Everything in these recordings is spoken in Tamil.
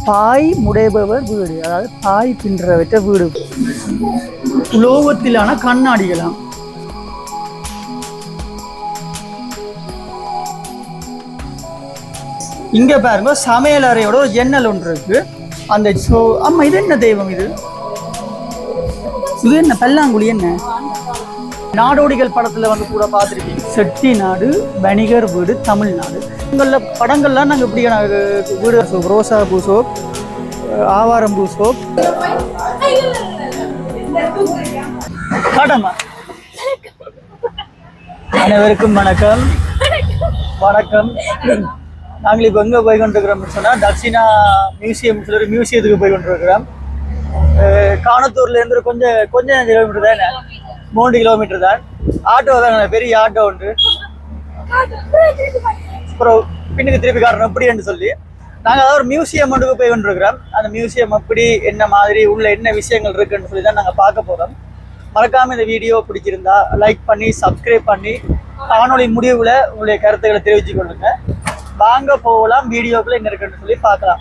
பாய் முடைபவர் வீடு, அதாவது பாய் பின்றவற்ற வீடு. உலோகத்திலான கண்ணாடிகளாம். இங்க பாருங்க சமையல் அறையோட ஒரு ஜன்னல் ஒன்று இருக்கு. அந்த அம்மா இது என்ன தெய்வம் இது? இது என்ன பல்லாங்குழி? என்ன நாடோடிகள் படத்துல வந்து கூட பார்த்துருக்கீங்க. செட்டி நாடு, வணிகர் வீடு, தமிழ்நாடு. உங்கள படங்கள்லாம் நாங்கள் இப்படியான வீடு சோப், ரோசா பூ சோப், ஆவாரம் பூ சோப். காட்டம்மா. அனைவருக்கும் வணக்கம். வணக்கம். நாங்கள் இப்போ எங்கே போய் கொண்டிருக்கிறோம்னு சொன்னால் தட்சிணா மியூசியம் சொல்லி மியூசியத்துக்கு போய் கொண்டிருக்கிறோம். காணத்தூர்லேருந்து கொஞ்சம் கிலோமீட்டர் தான், 3 கிலோமீட்டர் தான். ஆட்டோ தான், பெரிய ஆட்டோ உண்டு. அப்புறம் பின்னுக்கு திருப்பி காட்டணும் எப்படின்னு சொல்லி நாங்கள் அதாவது ஒரு மியூசியம் ஒன்றுக்கு போய் கொண்டிருக்கிறோம். அந்த மியூசியம் எப்படி, என்ன மாதிரி, உள்ள என்ன விஷயங்கள் இருக்குன்னு சொல்லி தான் நாங்கள் பார்க்க போகிறோம். மறக்காமல் இந்த வீடியோ பிடிச்சிருந்தா லைக் பண்ணி சப்ஸ்கிரைப் பண்ணி காணொலி முடிவில் உங்களுடைய கருத்துக்களை தெரிவிச்சு கொள்ளுங்க. வாங்க போகலாம், வீடியோக்குள்ள என்ன இருக்குன்னு சொல்லி பார்க்கலாம்.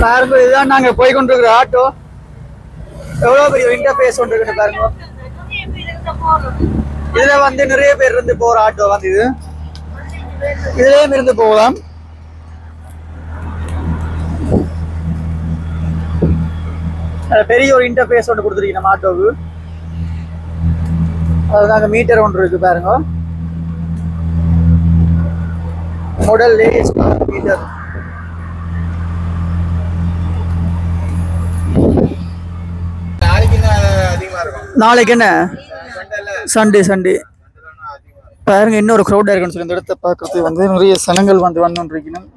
பாருங்க, இதுதான் நாங்கள் போய் கொண்டிருக்கிற ஆட்டோ. எவ்வளோ பெரிய இன்டர்ஃபேஸ் ஒன்று இருக்குன்னு பாருங்க. இதுல வந்து நிறைய பேர் இருந்து போற ஆட்டோ வந்து இது. இதுலயும் இருந்து போகலாம். பெரிய ஒரு இன்டர்ஃபேஸ் ஒன்று கொடுத்துருக்கீங்க நம்ம ஆட்டோவுக்கு. அதுதாங்க மீட்டர் ஒன்று இருக்கு பாருங்க. Model meter. நாளைக்கு என்ன சண்டே பாருங்க, இன்னொரு க்ரௌடா இருக்குன்னு சொல்லி இந்த இடத்த பார்க்கறது வந்து நிறைய சனங்கள் வந்து வந்துருக்கணும்.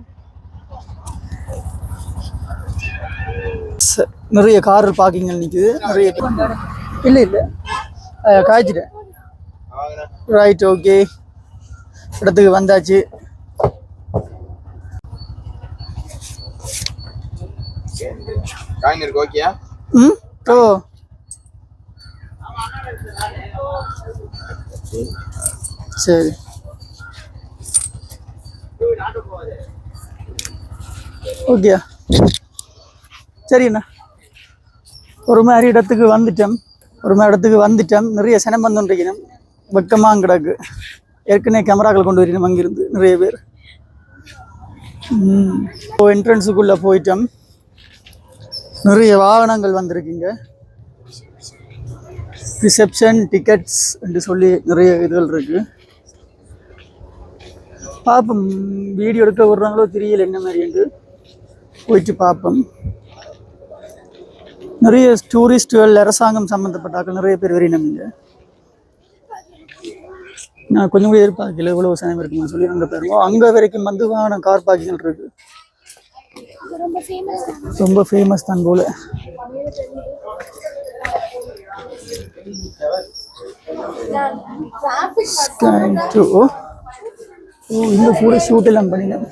நிறைய கார் பார்க்கிங் நிற்குது. நிறைய இல்லை காய்ச்சிட்டேன். ரைட், ஓகே, இடத்துக்கு வந்தாச்சு. ஓ சரி, ஓகே, சரிண்ணா. ஒரு மாதிரி இடத்துக்கு வந்துட்டோம். நிறைய சனம் வந்துருக்கணும். வெக்கமாக கிடக்கு. ஏற்கனவே கேமராக்கள் கொண்டு வரணும் அங்கிருந்து நிறைய பேர். என்ட்ரன்ஸுக்குள்ளே போயிட்டோம். நிறைய வாகனங்கள் வந்திருக்கீங்க. ரிசப்ஷன், டிக்கெட்ஸ் என்று சொல்லி நிறைய இதுகள் இருக்கு. பார்ப்போம், வீடியோ எடுக்க விடுறாங்களோ தெரியல என்ன மாதிரி என்று போயிட்டு பார்ப்போம். நிறைய டூரிஸ்டுகள், அரசாங்கம் சம்மந்தப்பட்டாக்கள் நிறைய பேர் வரணும். இங்கே நான் கொஞ்சம் கூட எதிர்பார்க்கல இவ்வளோ சனம் இருக்குன்னு சொல்லி. அங்கே போயிருவோம். அங்கே வரைக்கும் வந்து வாகனம், கார் பார்க்கிங் இருக்கு. ரொம்ப ஃபேமஸ் தான் போல. இன்னும் கூட ஷூட் எல்லாம் பண்ணினேன்.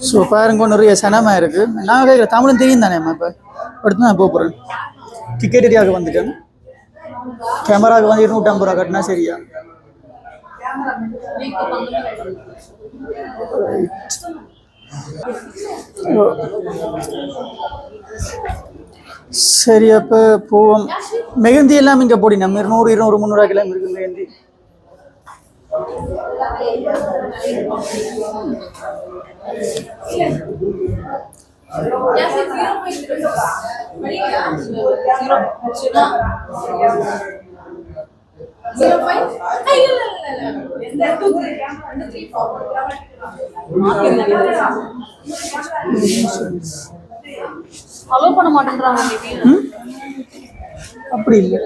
ஸோ பாருங்க, நிறைய சனமாக இருக்கு. நான் கேட்குற தமிழும் தெரியும் தானே. இப்போ அடுத்து நான் போகிறேன். டிக்கெட் ஏரியாவுக்கு வந்துட்டேன். கேமராவுக்கு வந்து 250 ரூபா கட்டினா சரியா? சரி, அப்போ போவோம். மெகந்தி எல்லாம் இங்கே போடி. நம்ம 100, 200, 300 கிலோமீட்டர் இருக்கு மெகந்தி. அலோ பண்ண மாட்டேன்றாங்க. அப்படி இல்லை.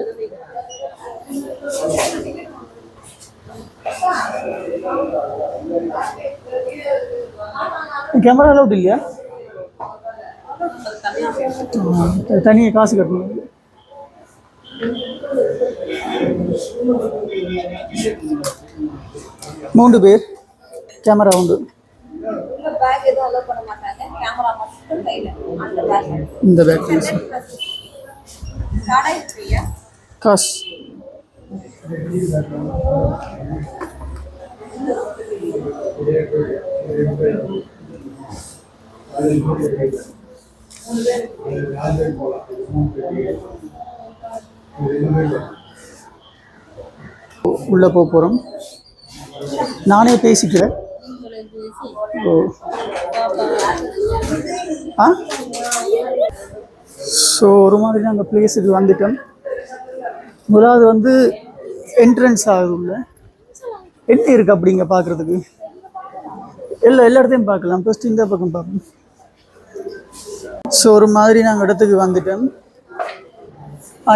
கேமரா அலௌட் இல்லையா? தனியாக காசு கட்டணும். மூன்று பேர் கேமரா உண்டு. இந்த பேக் காசு. உள்ள போகிறோம். நானே பேசிக்கிறேன். ஓ ஆ ஸோ ஒரு மாதிரி நாங்கள் பிளேஸுக்கு வந்துட்டோம். முதலாவது வந்து என்ட்ரன்ஸ் ஆகுதுள்ள என்ன இருக்குது அப்படிங்க பார்க்குறதுக்கு எல்லா இடத்தையும் பார்க்கலாம். ஃபஸ்ட்டு இந்த பக்கம் பார்ப்போம். ஸோ ஒரு மாதிரி நாங்கள் இடத்துக்கு வந்துட்டோம்.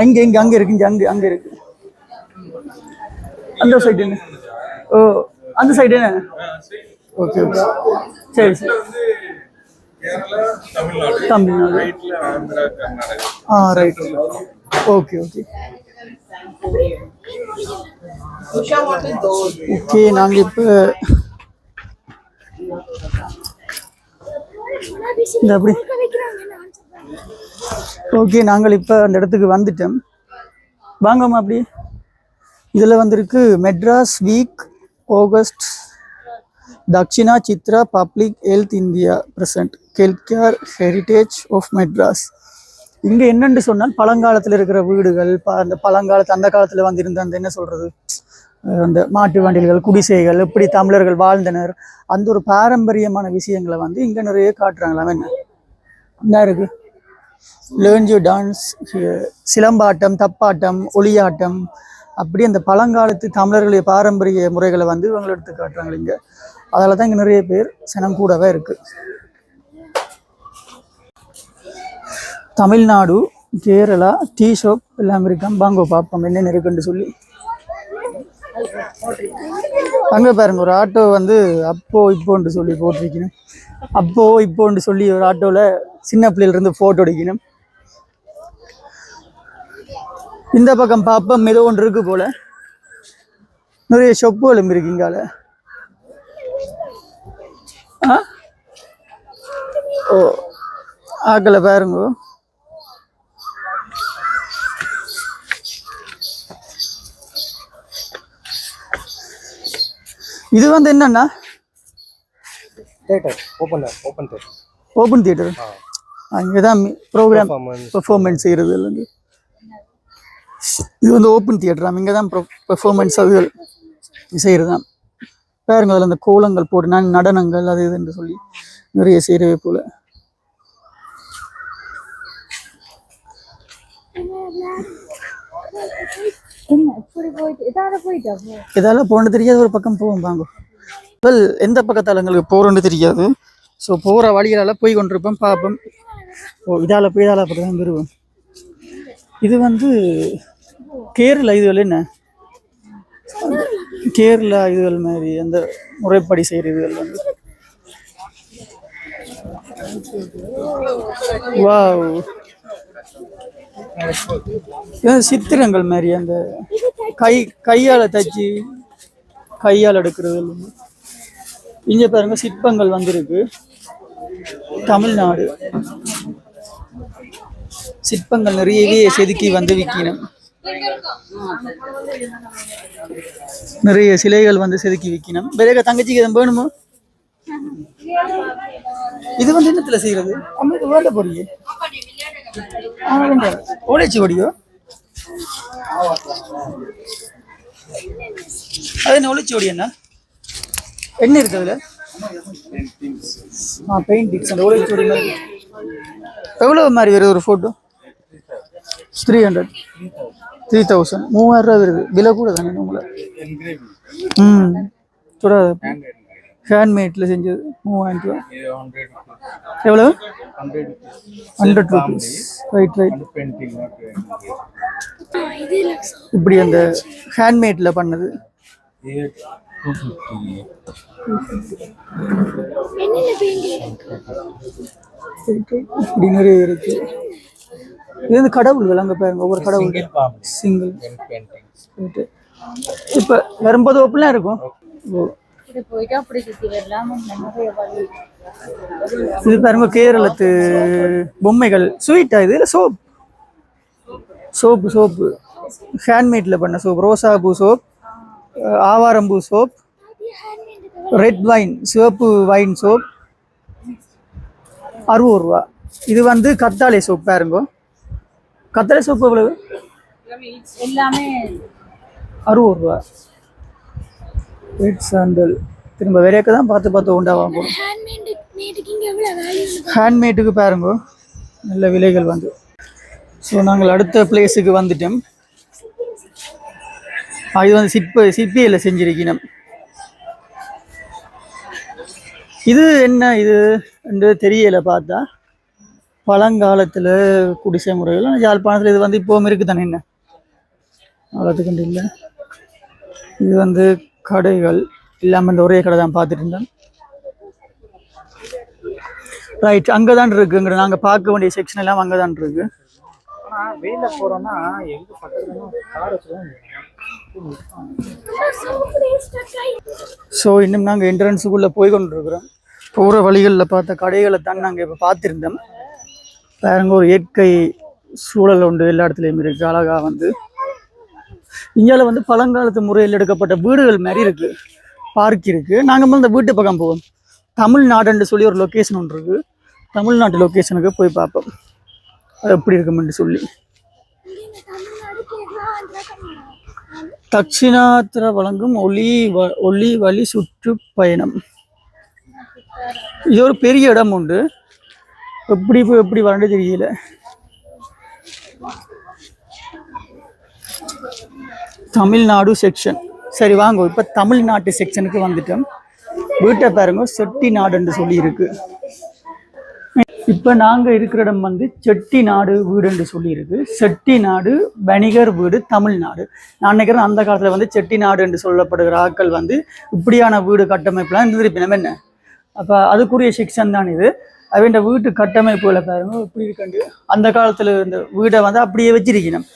இங்கே அங்கே இருக்கு, அங்கே இருக்கு. அந்த சைடு என்ன? ஓ அந்த சைடு என்ன? ஓகே ஓகே சரி சரி. Tamil Nadu right. Okay okay okay. நாங்கள் இப்போ இந்த அப்படி ஓகே நாங்கள் இப்போ அந்த இடத்துக்கு வந்துட்டோம். வாங்கம்மா அப்படி. இதில் வந்திருக்கு Madras week August Dakshina Chitra public health India present health care heritage of Madras. இங்கே என்னென்னு சொன்னால் பழங்காலத்தில் இருக்கிற வீடுகள், அந்த பழங்காலத்து அந்த காலத்தில் வந்திருந்த அந்த என்ன சொல்கிறது அந்த மாட்டு வண்டில்கள், குடிசைகள், எப்படி தமிழர்கள் வாழ்ந்தனர், அந்த ஒரு பாரம்பரியமான விஷயங்களை வந்து இங்கே நிறைய காட்டுறாங்களாம். என்ன இருக்குது? லேர்ன் யூ டான்ஸ், சிலம்பாட்டம், தப்பாட்டம், ஒளியாட்டம், அப்படி அந்த பழங்காலத்து தமிழர்களுடைய பாரம்பரிய முறைகளை வந்து இவங்களை எடுத்து காட்டுறாங்க இங்கே. அதில் தான் இங்கே நிறைய பேர் சனம் கூடவே இருக்குது. தமிழ்நாடு, கேரளா, டீ ஷாப் எல்லாம் இருக்கான். பாங்கோ பாப்பம் என்னென்ன இருக்குன்னு சொல்லி. அங்கே பாருங்க ஒரு ஆட்டோ வந்து அப்போ இப்போன்னு சொல்லி போட்டிருக்கணும். அப்போ இப்போன்னு சொல்லி ஒரு ஆட்டோவில் சின்ன பிள்ளையிலேருந்து ஃபோட்டோ அடிக்கணும். இந்த பக்கம் பாப்பம் ஏதோ ஒன்று இருக்கு போல. நிறைய ஷொப்புகளும் இருக்கு இங்கால. ஓ ஆக்களை பாருங்க. இது வந்து என்னன்னா தியேட்டர், ஓப்பன் தியேட்டர். இங்கே தான் ப்ரோக்ராம் பெர்ஃபார்மன்ஸ் செய்கிறது இல்லைங்க. இது வந்து ஓப்பன் தியேட்டர். இங்கே தான் பெர்ஃபார்மன்ஸ் அதுகள் செய்கிறது தான். பாருங்க அதில் அந்த கோலங்கள் போட்டு நடனங்கள் அது இதுன்னு சொல்லி நிறைய செய்கிறவே போல. இதால போன தெரியாது. ஒரு பக்கம் போவோம் வாங்க. எந்த பக்கத்தால் எங்களுக்கு போகிறோன்னு தெரியாது. ஸோ போகிற வழிகளால் போய் கொண்டிருப்போம், பார்ப்போம். ஓ இதால் போய் இதால் அப்படி தான் வருவோம். இது வந்து கேரளா இதுகள். என்ன கேரளா இதுகள் மாதிரி அந்த முறைப்படி செய்கிற இதுகள் வந்து வாவ். சித்திரங்கள் மாதிரி அந்த கையால் தச்சு கையால் எடுக்கிறது. இங்கே பாருங்க சிற்பங்கள் வந்திருக்கு. தமிழ்நாடு சிற்பங்கள் நிறையவே செதுக்கி வந்து விற்கணும். நிறைய சிலைகள் வந்து செதுக்கி விற்கணும். வேற தங்கச்சிக்கு எதுவும் வேணுமோ? இது வந்து என்னத்துல செய்யறது? அம்மா வேண்ட போறீங்க ஓலைச்சி கொடியோ? அது என்ன ஒளிச்சி கொடி? என்ன இருக்கு அதுல? பெயிண்டிங்ஸ். அந்த ஓலைச்சி கொடி மாதிரி எவ்வளவு மாதிரி வருது ஒரு போட்டோ? 300 3000 3000 ரூபா வருது. விலை கூட தானே உங்களை? ஹேண்ட்மேட்ல செஞ்சது 3000 ரூபா. எவ்வளவு? 100 rupees. ரைட். இப்படி அந்த ஹேண்ட்மேட்ல பண்ணது இப்படி நிறைய இருக்கு. இது வந்து கடவுள்கள். அங்கே பாருங்க ஒவ்வொரு கடவுள் சிங்கிள். இப்போ வரும்போது ஓப்பன்லாம் இருக்கும். இது பாருங்க கேரளத்து பொம்மைகள். ஸ்வீட்டா இது? இல்லை சோப்பு ஹேண்ட்மேட்ல பண்ண சோப். ரோசாபூ சோப், ஆவாரம்பூ சோப், ரெட் வைன் சிவப்பு வைன் சோப், ரூபா. இது வந்து கத்தாழை சோப் பாருங்க. கத்தாழை சோப்பு எவ்வளவு? எல்லாமே 60 ரூபா. ரெட் சாண்டல் திரும்ப வேறையாக்க தான் பார்த்து பார்த்து உண்டாவாங்க போகும். ஹேண்ட்மேடுக்கு பாருங்க நல்ல விலைகள் வந்து. ஸோ நாங்கள் அடுத்த பிளேஸுக்கு வந்துட்டோம். இது வந்து சிற்பியில் செஞ்சிருக்கணும். இது என்ன இது என்று தெரியலை பார்த்தா. பழங்காலத்தில் குடிசை முறைகள் யாழ்ப்பாணத்தில் இது வந்து இப்போவும் இருக்குது தானே. என்ன காலத்துக்கு இல்லை. இது வந்து கடைகள் இல்லாமல் இந்த ஒரே கடை தான் பார்த்துட்டு இருந்தேன். ரைட், அங்கே தான் இருக்குங்கிற நாங்கள் பார்க்க வேண்டிய செக்ஷன் எல்லாம் அங்கே தான் இருக்கு. வெளியில் போகிறோன்னா எங்கே பக்கத்துல கார் வச்சுருவோம். ஸோ இன்னும் நாங்கள் என்ட்ரன்ஸுக்குள்ளே போய் கொண்டு இருக்கிறோம். போகிற வழிகளில் பார்த்த கடைகளை தான் நாங்கள் இப்போ பார்த்துருந்தோம். பாருங்க, ஒரு இயற்கை சூழல் உண்டு எல்லா இடத்துலையும் இருக்குது. அழகாக வந்து இந்தியாவில் வந்து பழங்காலத்து முறையில் எடுக்கப்பட்ட வீடுகள் மாதிரி இருக்குது. பார்க் இருக்குது. நாங்கள் இந்த வீட்டு பக்கம் போவோம். தமிழ்நாடுன்னு சொல்லி ஒரு லொக்கேஷன் ஒன்று இருக்குது. தமிழ்நாட்டு லொக்கேஷனுக்கு போய் பார்ப்போம் அது எப்படி இருக்குமென்று சொல்லி. தட்சிணாத்திர வழங்கும் ஒளி வழி சுற்றுப்பயணம். இது ஒரு பெரிய இடம் உண்டு. எப்படி வரண்டு தெரியல. தமிழ்நாடு செக்ஷன். சரி வாங்க, இப்போ தமிழ்நாட்டு செக்ஷனுக்கு வந்துட்டோம். வீட்டை பாருங்க, செட்டிநாடுன்னு சொல்லி இருக்கு. இப்போ நாங்கள் இருக்கிற இடம் வந்து செட்டிநாடு வீடுன்னு சொல்லி இருக்கு. செட்டிநாடு வணிகர் வீடு தமிழ்நாடு. நான் நினைக்கிறேன் அந்த காலத்தில் வந்து செட்டிநாடு என்று சொல்லப்படுகிற ஆட்கள் வந்து இப்படியான வீடு கட்டமைப்புலாம் இருந்திருப்பினம் என்ன. அப்போ அதுக்குரிய செக்ஷன் தான் இது. அவன் வீட்டு கட்டமைப்புகளை பாருங்க இப்படி இருக்கு. அந்த காலத்தில் இந்த வீடை வந்து அப்படியே வச்சிருக்கணும்.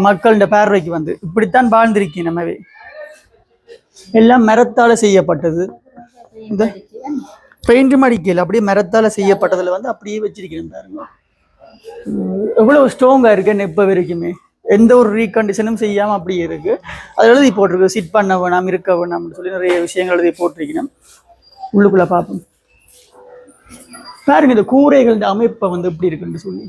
மக்களோட பார்வைக்கு வந்து இப்படித்தான் வாழ்ந்திருக்கேன். நம்மவே எல்லாம் மரத்தால் செய்யப்பட்டது. இந்த பெயிண்ட் அடிக்கல, அப்படியே மரத்தால் செய்யப்பட்டதில் வந்து அப்படியே வச்சிருக்கேன் பாருங்க. எவ்வளோ ஸ்ட்ராங்காக இருக்குன்னு இப்போ வரைக்குமே எந்த ஒரு ரீகண்டிஷனும் செய்யாமல் அப்படியே இருக்குது. அது எழுதி போட்டிருக்கு, சிட் பண்ண வேணாம், இருக்க வேணாம்னு சொல்லி நிறைய விஷயங்கள் எழுதி போட்டிருக்கணும். உள்ளுக்குள்ளே பார்ப்போம் பாருங்க இந்த கூரைகளோட அமைப்பை வந்து எப்படி இருக்குன்னு சொல்லி.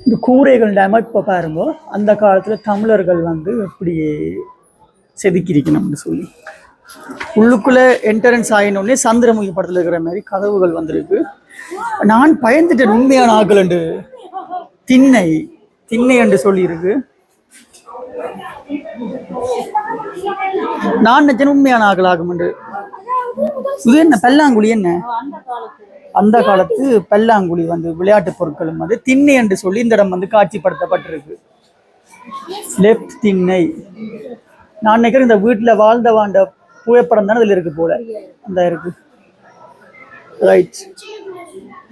இந்த கூரைகளோட அமைப்பை பாருங்க அந்த காலத்தில் தமிழர்கள் வந்து எப்படி செதுக்கியிருக்கணும்னு சொல்லி. உள்ளுக்குள்ளே என்ட்ரன்ஸ் ஆகினோடனே சந்திரமுகி படத்தில் இருக்கிற மாதிரி கதவுகள் வந்திருக்கு. நான் பயந்துட்டேன். உண்மையான ஆக்கள் என்று திண்ணை என்று சொல்லியிருக்கு. நான் நினைச்சேன் உண்மையான ஆக்கள் ஆகும் என்று. இது என்ன பல்லாங்குழி? என்ன அந்த காலத்து பல்லாங்குழி வந்து விளையாட்டு பொருட்களும் வந்து திண்ணை என்று சொல்லி இந்த இடம் வந்து காட்சிப்படுத்தப்பட்டிருக்கு. லெஃப்ட் திண்ணை. நான் நினைக்கிறேன் இந்த வீட்டில் வாழ்ந்த புகைப்படம் தானே இதில் இருக்கு போல. அந்த இருக்கு. ரைட்.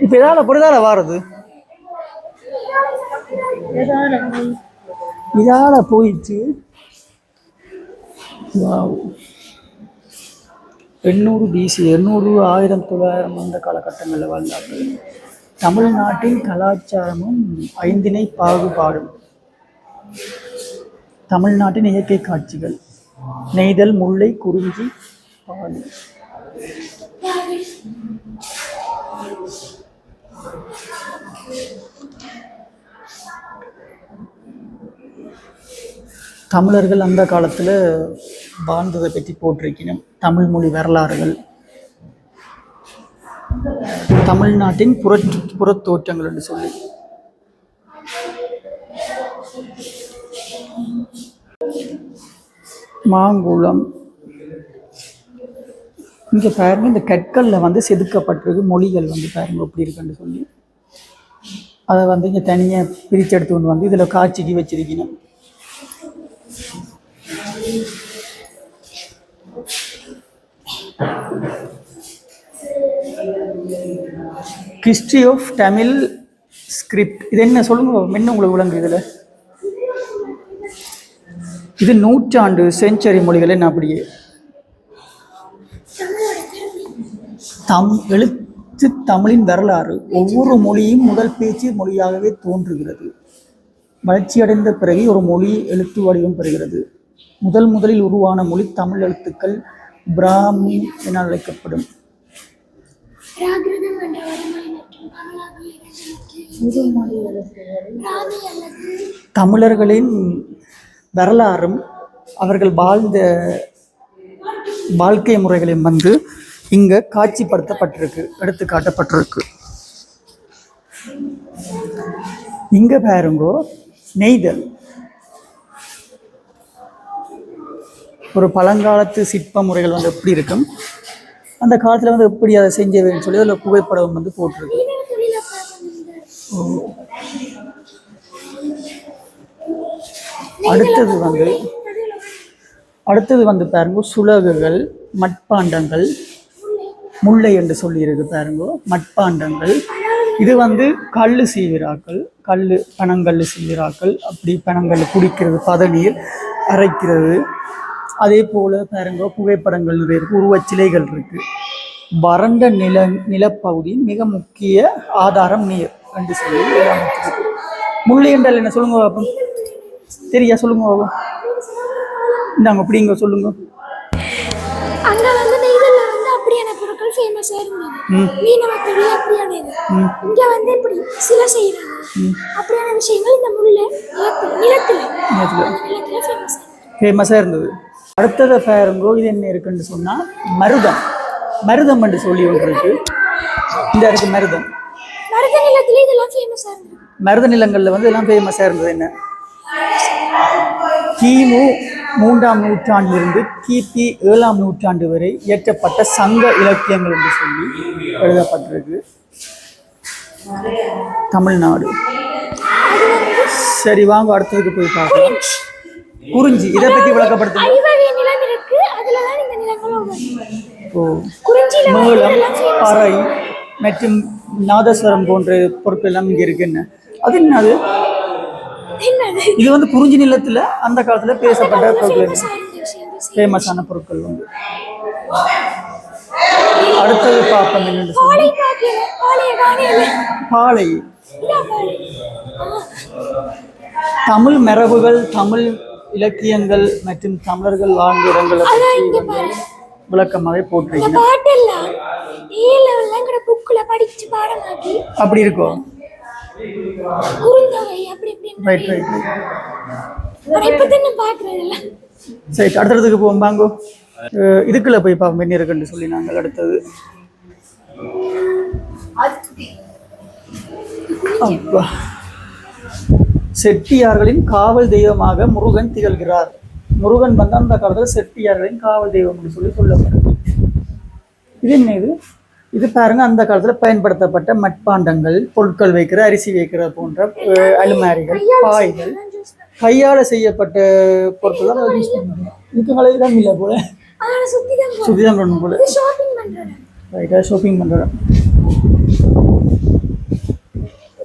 இப்போ எதால வாரது இதால போயிடுச்சு. 800 BC 800 1900 அந்த காலகட்டங்களில் வாழ்ந்தார்கள். தமிழ்நாட்டின் கலாச்சாரமும் 5 பாகுபாடும். தமிழ்நாட்டின் இயற்கை காட்சிகள் நெய்தல், முல்லை, குறிஞ்சி, பாலி. தமிழர்கள் அந்த காலத்தில் வாழ்ந்ததை பற்றி போட்டிருக்கணும். தமிழ் மொழி வரலாறுகள், தமிழ்நாட்டின் புறத்தோற்றங்கள் என்று சொல்லி. மாங்குளம். இங்கே பாருங்க இந்த கற்களில் வந்து செதுக்கப்பட்டிருக்கு மொழிகள் வந்து பாருங்க எப்படி இருக்குன்னு சொல்லி. அதை வந்து இங்கே தனியாக பிரிச்செடுத்து கொண்டு வந்து இதில் காட்சிக்கு வச்சிருக்கணும். History of Tamil script. இது என்ன சொல்லுங்க, என்ன உங்களுக்கு விளங்கு இதில்? இது நூற்றாண்டு செஞ்சுரி மொழிகள். என்ன அப்படியே எழுத்து தமிழின் வரலாறு. ஒவ்வொரு மொழியும் முதல் பேச்சு மொழியாகவே தோன்றுகிறது. வளர்ச்சியடைந்த பிறகு ஒரு மொழி எழுத்து வடிவம் பெறுகிறது. முதலில் உருவான மொழி தமிழ் எழுத்துக்கள் பிராமி என அழைக்கப்படும். பிராகிருதம் என்ற வடமொழி மற்றும் பங்களாவில் பிராமி அல்லது தமிழர்களின் வரலாறும் அவர்கள் வாழ்ந்த வாழ்க்கை முறைகளையும் வந்து இங்க காட்சிப்படுத்தப்பட்டிருக்கு, எடுத்து காட்டப்பட்டிருக்கு. இங்க பாருங்கோ நெய்தல், ஒரு பழங்காலத்து சிற்ப முறைகள் வந்து எப்படி இருக்கும், அந்த காலத்துல வந்து எப்படி அதை செஞ்சவேன்னு சொல்லி அதில் புகைப்படம் வந்து போட்டிருக்கு. அடுத்தது வந்து பாருங்க சுலகுகள், மட்பாண்டங்கள், முல்லை என்று சொல்லி இருக்கு பாருங்க மட்பாண்டங்கள். இது வந்து கல் சீவிராக்கள், பனங்கல் சீவிராக்கள், அப்படி பனங்கல் குடிக்கிறது, பதநீர் அரைக்கிறது. அதே போல பாருங்க புகைப்படங்கள் நிறைய இருக்கு, உருவச்சிலைகள் இருக்கு. வறண்ட நிலப்பகுதியின் மிக முக்கிய ஆதாரம் நீர் என்று சொல்லி முல்லை என்றால் என்ன சொல்லுங்க பாப்போம், தெரியா சொல்லுங்க பாப்போம். இந்தாங்க அப்படிங்க சொல்லுங்க. அங்க வந்து நெய்தல்ல வந்து அப்படியான பொருட்கள் ஃபேமஸா இருந்தது. மீனவர்கள் அப்படியான இது. இங்க வந்து இப்படி சிலை செய்யறது அப்படியான விஷயங்கள் இந்த முல்லை நிலத்துல ஃபேமஸா இருந்தது. அடுத்தது பாருங்கோ, இது என்ன இருக்குன்னு சொன்னா மருதம் என்று சொல்லி ஒன்று இருக்கு. இந்த இருக்கு மருத நிலத்துல இதெல்லாம் ஃபேமஸா இருந்தது. மருத நிலங்கள்ல வந்து எல்லாம் ஃபேமஸா இருந்தது. என்ன கிமு 3ஆம் நூற்றாண்டிலிருந்து கிபி 7ஆம் நூற்றாண்டு வரை இயற்றப்பட்ட சங்க இலக்கியங்கள் என்று சொல்லி எழுதப்பட்டிருக்கு. தமிழ்நாடு. சரி வாங்க அடுத்ததுக்கு போய் பார்க்கலாம். குறிஞ்சி, இதை பற்றி விளக்கப்படுத்துங்க. மேளம், பறை மற்றும் நாதஸ்வரம் போன்ற பொருட்கள் எல்லாம் இங்க இருக்கு. என்ன அது என்னது? இது வந்து குறிஞ்சி நிலத்துல அந்த காலத்துல பேசப்பட்ட பொருட்கள், ஃபேமஸான பொருட்கள் வந்து. அடுத்தது பார்ப்போம் என்னன்னு சொல்லி பாலை. தமிழ் மரபுகள், தமிழ் இலக்கியங்கள் மற்றும் தமிழர்கள் வாழ்ந்த இடங்களை பற்றி விளக்கமாகவே போட்டிருக்கீங்க. அப்படி இருக்கும். சரி அடுத்ததுக்கு போவோம் பாங்கோ. இதுக்குள்ள போய் பார்ப்போம் என்ன இருக்குன்னு சொல்லி நாங்கள். அடுத்தது செட்டியார்களின் காவல் தெய்வமாக முருகன் திகழ்கிறார். முருகன் வந்து அந்த காலத்தில் செட்டியார்களின் காவல் தெய்வம் சொல்லி சொல்லப்படுது. இது என்ன இது? இது பாருங்க அந்த காலத்தில் பயன்படுத்தப்பட்ட மட்பாண்டங்கள், பொருட்கள் வைக்கிற, அரிசி வைக்கிற போன்ற அலுமாரிகள், பாய்கள், கையால் செய்யப்பட்ட பொருட்கள் தான் யூஸ் பண்ணுறாங்க. இதுக்கு இடம் இல்லை போல, சுற்றி தான் பண்ணணும் போல. ரைட்டாக ஷாப்பிங் பண்ணுறேன்.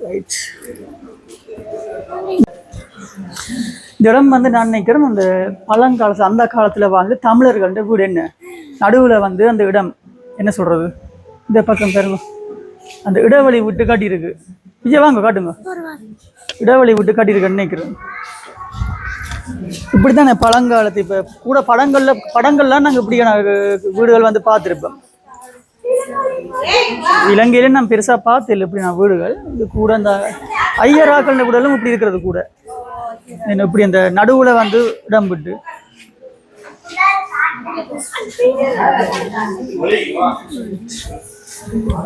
ரைட். இந்த இடம் வந்து நான் நினைக்கிறேன் அந்த பழங்காலத்தில் அந்த காலத்தில் வாழ்ந்து தமிழர்கள்ட்ட வீடு என்ன நடுவில் வந்து அந்த இடம் என்ன சொல்கிறது, இந்த பக்கம் பாருங்க அந்த இடைவெளி விட்டு காட்டியிருக்கு. விஜய் வாங்க காட்டுங்க. இடைவெளி விட்டு காட்டியிருக்கேன்னு நினைக்கிறேன். இப்படி தானே பழங்காலத்து இப்போ கூட படங்கள்லாம் நாங்கள் இப்படியான வீடுகள் வந்து பார்த்துருப்போம். இலங்கையில நான் பெருசாக பார்த்ததில்லை இப்படி நான் வீடுகள். இது கூட அந்த ஐயராக்கள் வீடெல்லாம் இப்படி இருக்கிறது கூட என்ன இப்படி அந்த நடுவில் வந்து இடம் விட்டு.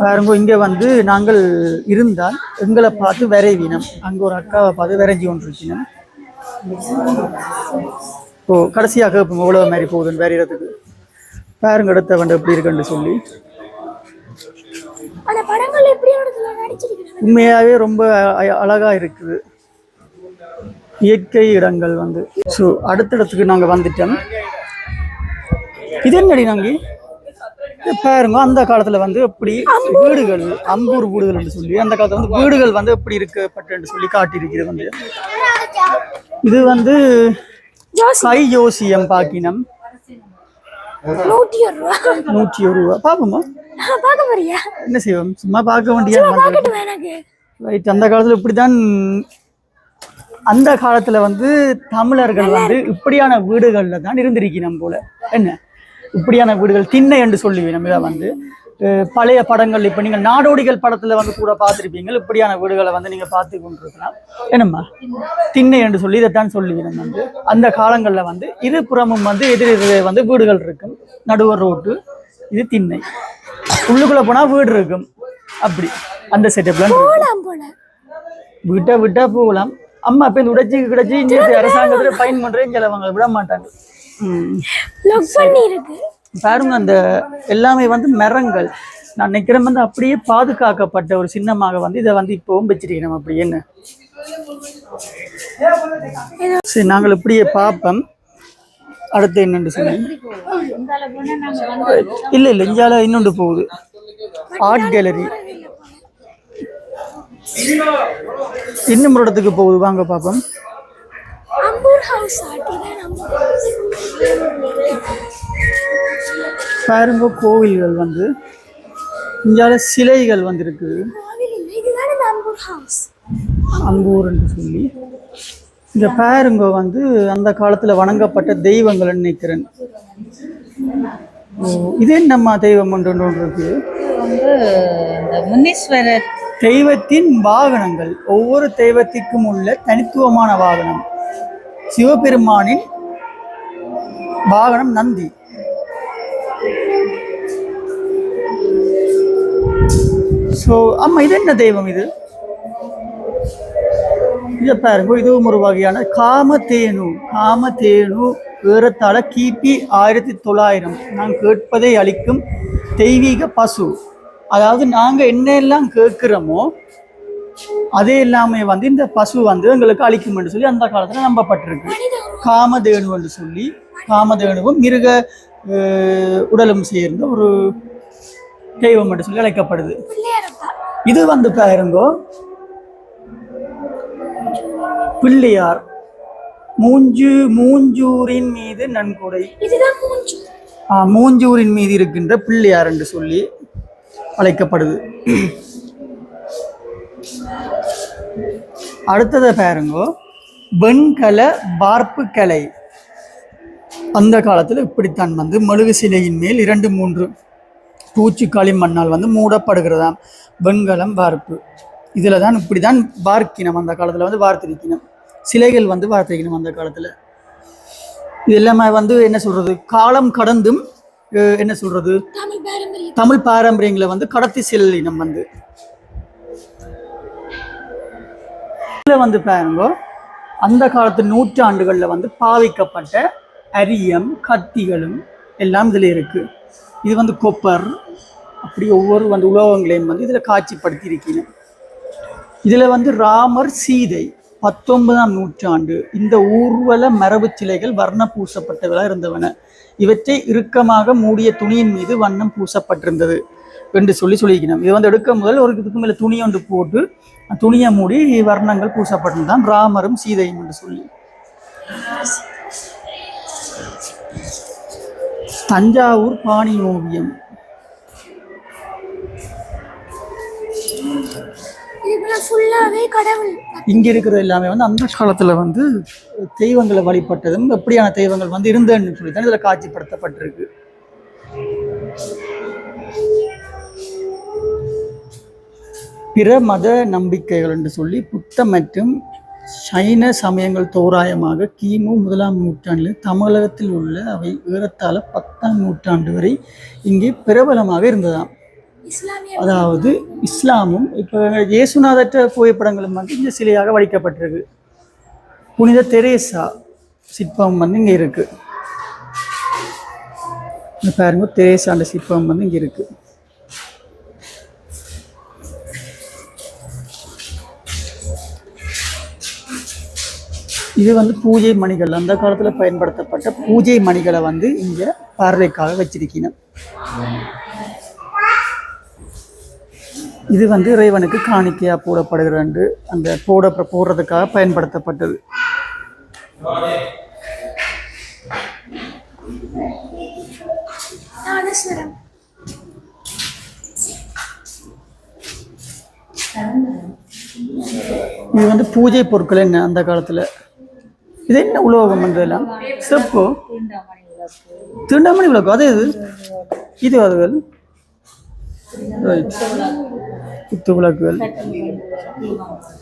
பாருங்க இங்கே வந்து நாங்கள் இருந்தால் எங்களை பார்த்து விரைவினம், அங்கே ஒரு அக்காவை பார்த்து விரைஞ்சி கொண்டு இருக்கணும். ஓ கடைசியாக இப்போ எவ்வளோ மாதிரி போகுதுன்னு வரைகிறதுக்கு. பாருங்க இடத்த வந்து எப்படி இருக்குன்னு சொல்லி. உண்மையாகவே ரொம்ப அழகா இருக்குது இயற்கை இடங்கள் வந்து. ஸோ அடுத்த இடத்துக்கு நாங்கள் வந்துட்டோம். இது என்னடி நாங்கள் பாருங்க அந்த காலத்தில் வந்து எப்படி வீடுகள், அம்பூர் வீடுகள் சொல்லி அந்த காலத்தில் வந்து வீடுகள் வந்து எப்படி இருக்கப்பட்டு சொல்லி காட்டியிருக்கிறது வந்து. இது வந்து கை ஜோசியம் பாக்கினம் 101 ரூபா. பாப்போமா என்ன செய்வோம், சும்மா பார்க்க வேண்டிய. ரைட். அந்த காலத்தில் இப்படிதான், அந்த காலத்துல வந்து தமிழர்கள் வந்து இப்படியான வீடுகள்ல தான் இருந்திருக்கணும் போல. என்ன இப்படியான வீடுகள் திண்ணை என்று சொல்லுவேன் நம்ம இதை வந்து பழைய படங்கள் இப்போ நீங்கள் நாடோடிகள் படத்துல வந்து கூட பார்த்துருப்பீங்க இப்படியான வீடுகளை வந்து நீங்க பார்த்து கொண்டிருக்கலாம் என்னம்மா திண்ணை என்று சொல்லி இதைத்தான் சொல்லுவேன் வந்து அந்த காலங்களில் வந்து இருபுறமும் வந்து எதிர் வந்து வீடுகள் இருக்கும் நடுவர் ரோட்டு இது திண்ணை உள்ளுக்குள்ள போனா வீடு இருக்கும் அப்படி அந்த செட்டப்ல விட்டா போகலாம் அம்மா இப்ப இந்த உடைச்சி கிடைச்சி இங்க அரசாங்கத்துல ஃபைன் பண்றேன் இங்க அவங்க விட மாட்டாங்க பாருங்க அந்த எல்லாமே வந்து மரங்கள் நான் நினைக்கிறேன் வந்து அப்படியே பாதுகாக்கப்பட்ட ஒரு சின்னமாக வந்து இதை வந்து இப்பவும் வச்சிருக்கிறோம் அப்படி என்ன சரி நாங்கள் இப்படியே பார்ப்போம் அடுத்து என்னன்னு சொல்லி இல்ல இஞ்சால இன்னொன்று போகுது ஆர்ட் கேலரி இன்னும் ஒரு இடத்துக்கு போகுது வாங்க பார்ப்போம் பாருங்க கோவில்கள் வந்து இஞ்சால சிலைகள் வந்து இருக்குது அம்பூர் என்று சொல்லி இந்த பாருங்க வந்து அந்த காலத்துல வணங்கப்பட்ட தெய்வங்கள் நினைக்கிறேன் இது என்னம்மா தெய்வம் ஒன்று இருக்கு முனீஸ்வரர் தெய்வத்தின் வாகனங்கள் ஒவ்வொரு தெய்வத்திற்கும் உள்ள தனித்துவமான வாகனம் சிவபெருமானின் வாகனம் நந்தி ஸோ ஆமா இது என்ன தெய்வம் இது இதை பாருங்க இதுவும் ஒரு வகையான காமதேனு ஏறத்தாழ கிபி 1900 நான் கேட்பதை அளிக்கும் தெய்வீக பசு அதாவது நாங்க என்னெல்லாம் கேட்கிறோமோ அதே எல்லாமே வந்து இந்த பசு வந்து எங்களுக்கு அளிக்கும் என்று சொல்லி அந்த காலத்துல நம்பப்பட்டிருக்கு காமதேனு என்று சொல்லி காமதேனுவும் மிருக உடலும் சேர்ந்த ஒரு தெய்வம் என்று சொல்லி அழைக்கப்படுது இது வந்து பாருங்கோ பிள்ளையார் மூஞ்சூரின் மீது நன்கொடை மூஞ்சூரின் மீது இருக்கின்ற பிள்ளையார் என்று சொல்லி அழைக்கப்படுது அடுத்ததை பாருங்கோ வெண்கல வார்ப்பு கலை அந்த காலத்துல இப்படித்தான் வந்து மெழுகு சிலையின் மேல் 2-3 பூச்சிக்காளி மண்ணால் வந்து மூடப்படுகிறதாம் வெண்கலம் வார்ப்பு இதுல தான் இப்படிதான் வார்க்கினம் அந்த காலத்துல வந்து வார்த்திருக்கணும் சிலைகள் வந்து வார்த்திருக்கணும் அந்த காலத்துல இது எல்லாமே வந்து என்ன சொல்றது காலம் கடந்தும் என்ன சொல்றது தமிழ் பாரம்பரியங்களை வந்து கடத்தி செல்லினம் வந்து வந்து பாருங்க அந்த காலத்து நூற்றாண்டுகள்ல வந்து பாவிக்கப்பட்ட அரியம் கத்திகளும் எல்லாம் இதுல இருக்கு இது வந்து கொப்பர் அப்படி ஒவ்வொரு வந்து உலோகங்களையும் வந்து இதுல காட்சிப்படுத்தி இருக்கணும் இதுல வந்து ராமர் சீதை 19ஆம் நூற்றாண்டு இந்த ஊர்வல மரபு சிலைகள் வர்ண பூசப்பட்டவர்களாக இருந்தவன இவற்றை இறுக்கமாக மூடிய துணியின் மீது வண்ணம் பூசப்பட்டிருந்தது என்று சொல்லிக்கணும் இது வந்து எடுக்க முதல் ஒரு இதுக்கு மேல துணி ஒன்று போட்டு துணியை மூடி வர்ணங்கள் பூசப்பட்டிருந்தான் ராமரும் சீதையும் என்று சொல்லி தஞ்சாவூர் பாணி ஓவியம் இங்க இருக்கிறது எல்லாமே வந்து அந்த காலத்துல வந்து தெய்வங்களை வழிபட்டதும் எப்படியான தெய்வங்கள் வந்து இருந்ததுன்னு சொல்லித்தான் இதுல காட்சிப்படுத்தப்பட்டிருக்கு பிற மத நம்பிக்கைகள் என்று சொல்லி புத்த மற்றும் சைன சமயங்கள் தோராயமாக கிமு 1ஆம் நூற்றாண்டில் தமிழகத்தில் உள்ள அவை ஏறத்தாழ 10ஆம் நூற்றாண்டு வரை இங்கே பிரபலமாக இருந்ததாம் அதாவது இஸ்லாமும் இப்போ இயேசுநாதற்ற புகைப்படங்களும் வந்து இந்த சிலையாக வடிக்கப்பட்டிருக்கு புனித தெரேசா சிற்பம் வந்து இங்கே இருக்கு பாருங்க தெரேசாண்ட சிற்பம் வந்து இங்கே இருக்கு இது வந்து பூஜை மணிகள் அந்த காலத்துல பயன்படுத்தப்பட்ட பூஜை மணிகளை வந்து இங்க பார்வைக்காக வச்சிருக்கணும் இது வந்து இறைவனுக்கு காணிக்கையா போடப்படுகிற அந்த போடுறதுக்காக பயன்படுத்தப்பட்டது இது வந்து பூஜை பொருட்கள் என்ன அந்த காலத்துல இது என்ன உலோகம் இதெல்லாம் செப்பு தீண்டாமணி விளக்கு அதே இது அதுகள் ரைட் குத்து விளக்குகள்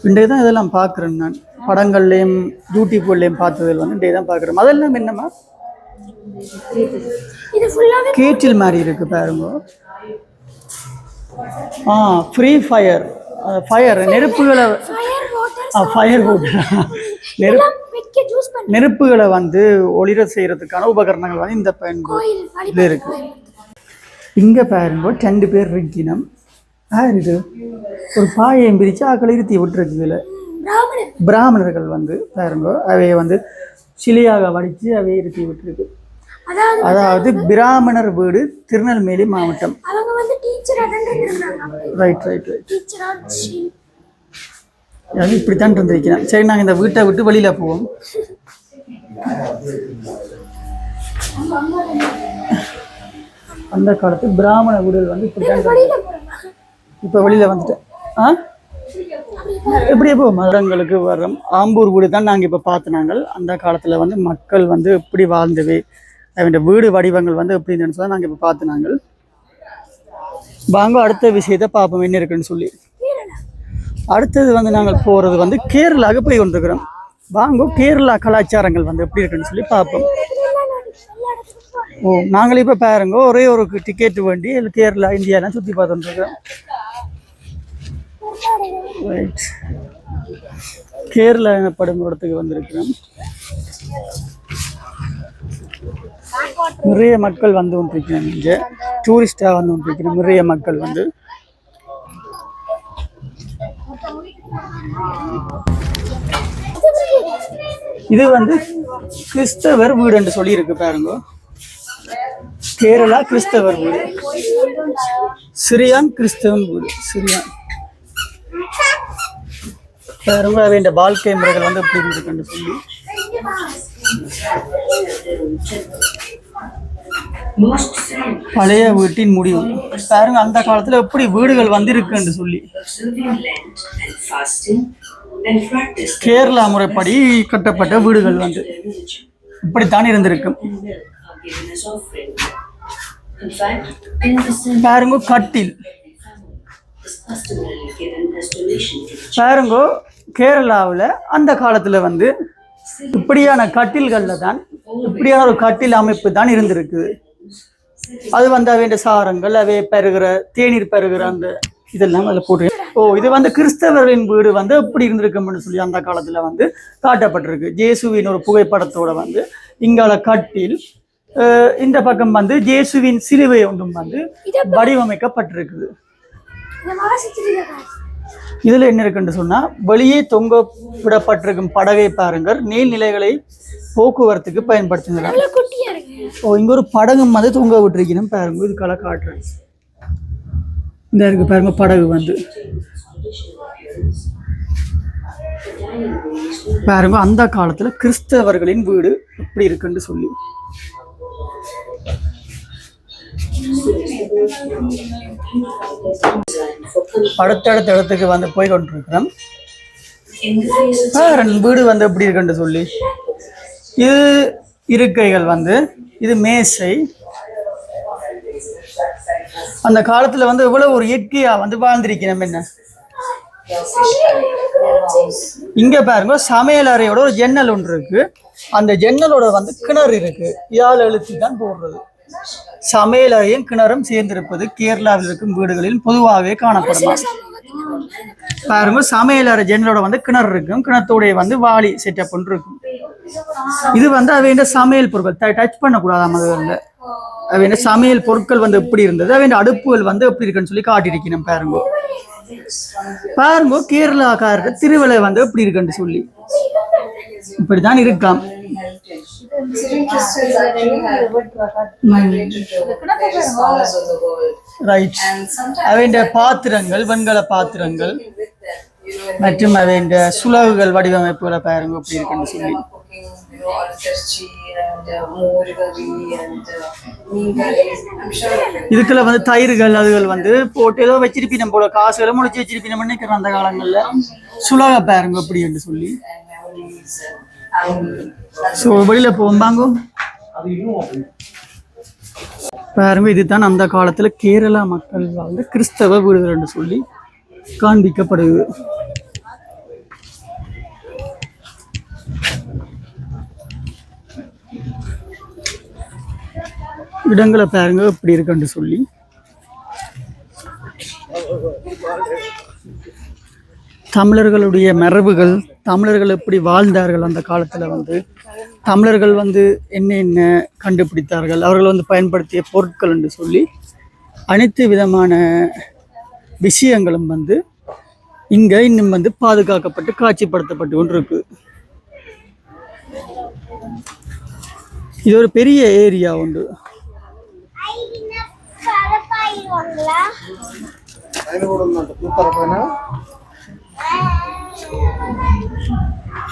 இன்றைய தான் இதெல்லாம் பார்க்குறேன் நான் படங்கள்லேயும் யூடியூப்லேயும் பார்த்ததில் வந்து இன்றைய தான் பார்க்குறேன் அதெல்லாம் என்னம்மா கேட்டில் மாதிரி இருக்கு பாருங்க ஃப்ரீ ஃபயர் ஃபயர் நெருப்புகளை ஃபயர் நெருப்புகளை வந்து ஒளிர செய்யறதுக்கான உபகரணங்கள் வந்து இந்த பயன்பாடு இருக்கு இங்க பாருங்க 2 பேர் இருக்கணும் யார் இது ஒரு பாயம் பிரிச்சு ஆக்களை இருத்தி விட்டுருக்கு இதுல பிராமணர்கள் வந்து பாருங்க அவைய வந்து சிலையாக வடிச்சு அவைய இருத்தி விட்டுருக்கு அதாவது பிராமணர் வீடு திருநெல்வேலி மாவட்டம் ரைட் ரைட் ரைட் அது இப்படித்தான் இருந்திருக்கிறேன் சரி நாங்கள் இந்த வீட்டை விட்டு வெளியில போவோம் அந்த காலத்து பிராமண வீடுகள் வந்து இப்படித்தான் இப்போ வெளியில வந்துட்டேன் எப்படியே போவோம் மரங்களுக்கு வரோம் ஆம்பூர் வீடு தான் நாங்கள் இப்போ பார்த்தினாங்க அந்த காலத்தில் வந்து மக்கள் வந்து எப்படி வாழ்ந்தவை அவன் வீடு வடிவங்கள் வந்து எப்படி இருந்துச்சு நாங்கள் இப்போ பார்த்தினாங்க வாங்க அடுத்த விஷயத்தை பார்ப்போம் என்ன இருக்குன்னு சொல்லி அடுத்தது வந்து நாங்கள் போகிறது வந்து கேரளாவுக்கு போய் கொண்டிருக்கிறோம் வாங்க கேரளா கலாச்சாரங்கள் வந்து எப்படி இருக்குன்னு சொல்லி பார்ப்போம் நாங்கள் இப்போ பாருங்க ஒரே ஒரு டிக்கெட் வண்டி கேரளா இந்தியாலாம் சுற்றி பார்த்துருக்குறோம் ரைட் கேரளா எனப்படும் இடத்துக்கு வந்திருக்கிறோம் நிறைய மக்கள் வந்து கொண்டிருக்கிறோம் இங்கே டூரிஸ்டாக வந்து கொண்டிருக்கிறோம் நிறைய மக்கள் வந்து இது வந்து கிறிஸ்தவர் வீடு என்று சொல்லி இருக்கு பாருங்க கேரளா கிறிஸ்தவர் வீடு சிரியான் கிறிஸ்தவன் வீடு சிரியான் பாருங்க அவன் வாழ்க்கை முறைகள் வந்து எப்படி இருக்குன்னு சொல்லி பழைய வீட்டின் முடிவு பாருங்க அந்த காலத்துல எப்படி வீடுகள் வந்து இருக்குன்னு சொல்லி கேரளா முறைப்படி கட்டப்பட்ட வீடுகள் வந்து இப்படித்தான் இருந்திருக்கும் பாருங்க கட்டில் பாருங்க கேரளாவில் அந்த காலத்துல வந்து இப்படியான கட்டில்கள்ல தான் இப்படியான ஒரு கட்டில் அமைப்பு தான் இருந்திருக்கு அது வந்து அவைய சாரங்கள் அவை பெறுகிற தேநீர் பெறுகிற அந்த இதெல்லாம் அதில் போட்டு இது வந்து கிறிஸ்தவர்களின் வீடு வந்து எப்படி இருந்திருக்கும்னு சொல்லி அந்த காலத்துல வந்து காட்டப்பட்டிருக்கு ஜேசுவின் ஒரு புகைப்படத்தோட வந்து இங்கால கட்டில் இந்த பக்கம் வந்து ஜேசுவின் சிலுவை ஒன்றும் வந்து வடிவமைக்கப்பட்டிருக்குது இதுல என்ன இருக்குன்னு சொன்னா வெளியே தொங்க விடப்பட்டிருக்கும் படகை பாருங்கள் நீர்நிலைகளை போக்குவரத்துக்கு பயன்படுத்துகிறார் இங்க ஒரு படகும் வந்து தொங்க விட்டுருக்கணும் பாருங்க இதுக்கால காட்டுறேன் இந்த இருக்கு பாருங்க படகு வந்து பாருங்க அந்த காலத்துல கிறிஸ்தவர்களின் வீடு எப்படி இருக்குன்னு சொல்லி அடுத்தடுத்த இடத்துக்கு வந்து போய் கொண்டிருக்கிறோம் வீடு வந்து எப்படி இருக்குன்னு சொல்லி இது இருக்கைகள் வந்து இது மேசை அந்த காலத்துல வந்து இவ்வளவு ஒரு இயற்கையா வந்து வாழ்ந்திருக்கணும் என்ன இங்க பாருங்க சமையல் அறையோட ஒரு ஜன்னல் ஒன்று இருக்கு அந்த ஜன்னலோட வந்து கிணறு இருக்கு இதால் எழுத்து தான் போடுறது சமையல் அறையும் கிணறும் சேர்ந்திருப்பது கேரளாவில் இருக்கும் வீடுகளில் பொதுவாகவே காணப்படலாம் பாருங்க சமையல் அறை ஜன்னலோட வந்து கிணறு இருக்கும் கிணத்தோடைய வந்து வாளி செட்டப் ஒன்று இருக்கும் இது வந்து அவைய சமையல் பொருட்கள் டச் பண்ணக்கூடாது முதல்ல அவைய சமையல் பொருட்கள் வந்து எப்படி இருந்தது அவைய அடுப்புகள் வந்து எப்படி இருக்குன்னு சொல்லி காட்டியிருக்கணும் பாருங்க பாருங்க கேரளாக்காரர் திருவிழா வந்து எப்படி இருக்குன்னு சொல்லி இப்படிதான் இருக்கலாம் ரைட் அவைய பாத்திரங்கள் வெண்கல பாத்திரங்கள் மற்றும் அவைய சுலகுகள் வடிவமைப்புகளை பாருங்க எப்படி இருக்குன்னு சொல்லி இதுக்குள்ள வந்து தயிர்கள் அதுகள் வந்து போட்டு ஏதோ வச்சிருப்பீங்க போல காசுகளை முடிச்சு வச்சிருப்பீங்க நினைக்கிறேன் அந்த காலங்கள்ல சுலக பாருங்க அப்படி என்று சொல்லி வெளியில போவோம் வாங்க பாருங்க, இதுதான் அந்த காலத்துல கேரளா மக்கள் வாழ்ந்த கிறிஸ்தவ வீடுகள் என்று சொல்லி காண்பிக்கப்படுது. இடங்களை பாருங்க எப்படி இருக்குன்னு சொல்லி. தமிழர்களுடைய மரபுகள், தமிழர்கள் எப்படி வாழ்ந்தார்கள் அந்த காலத்துல வந்து, தமிழர்கள் வந்து என்ன கண்டுபிடித்தார்கள், அவர்கள் வந்து பயன்படுத்திய பொருட்கள் என்று சொல்லி அனைத்து விதமான விஷயங்களும் வந்து இங்க இன்னும் வந்து பாதுகாக்கப்பட்டு காட்சிப்படுத்தப்பட்டு கொண்டு இருக்கு. இது ஒரு பெரிய ஏரியா உண்டு.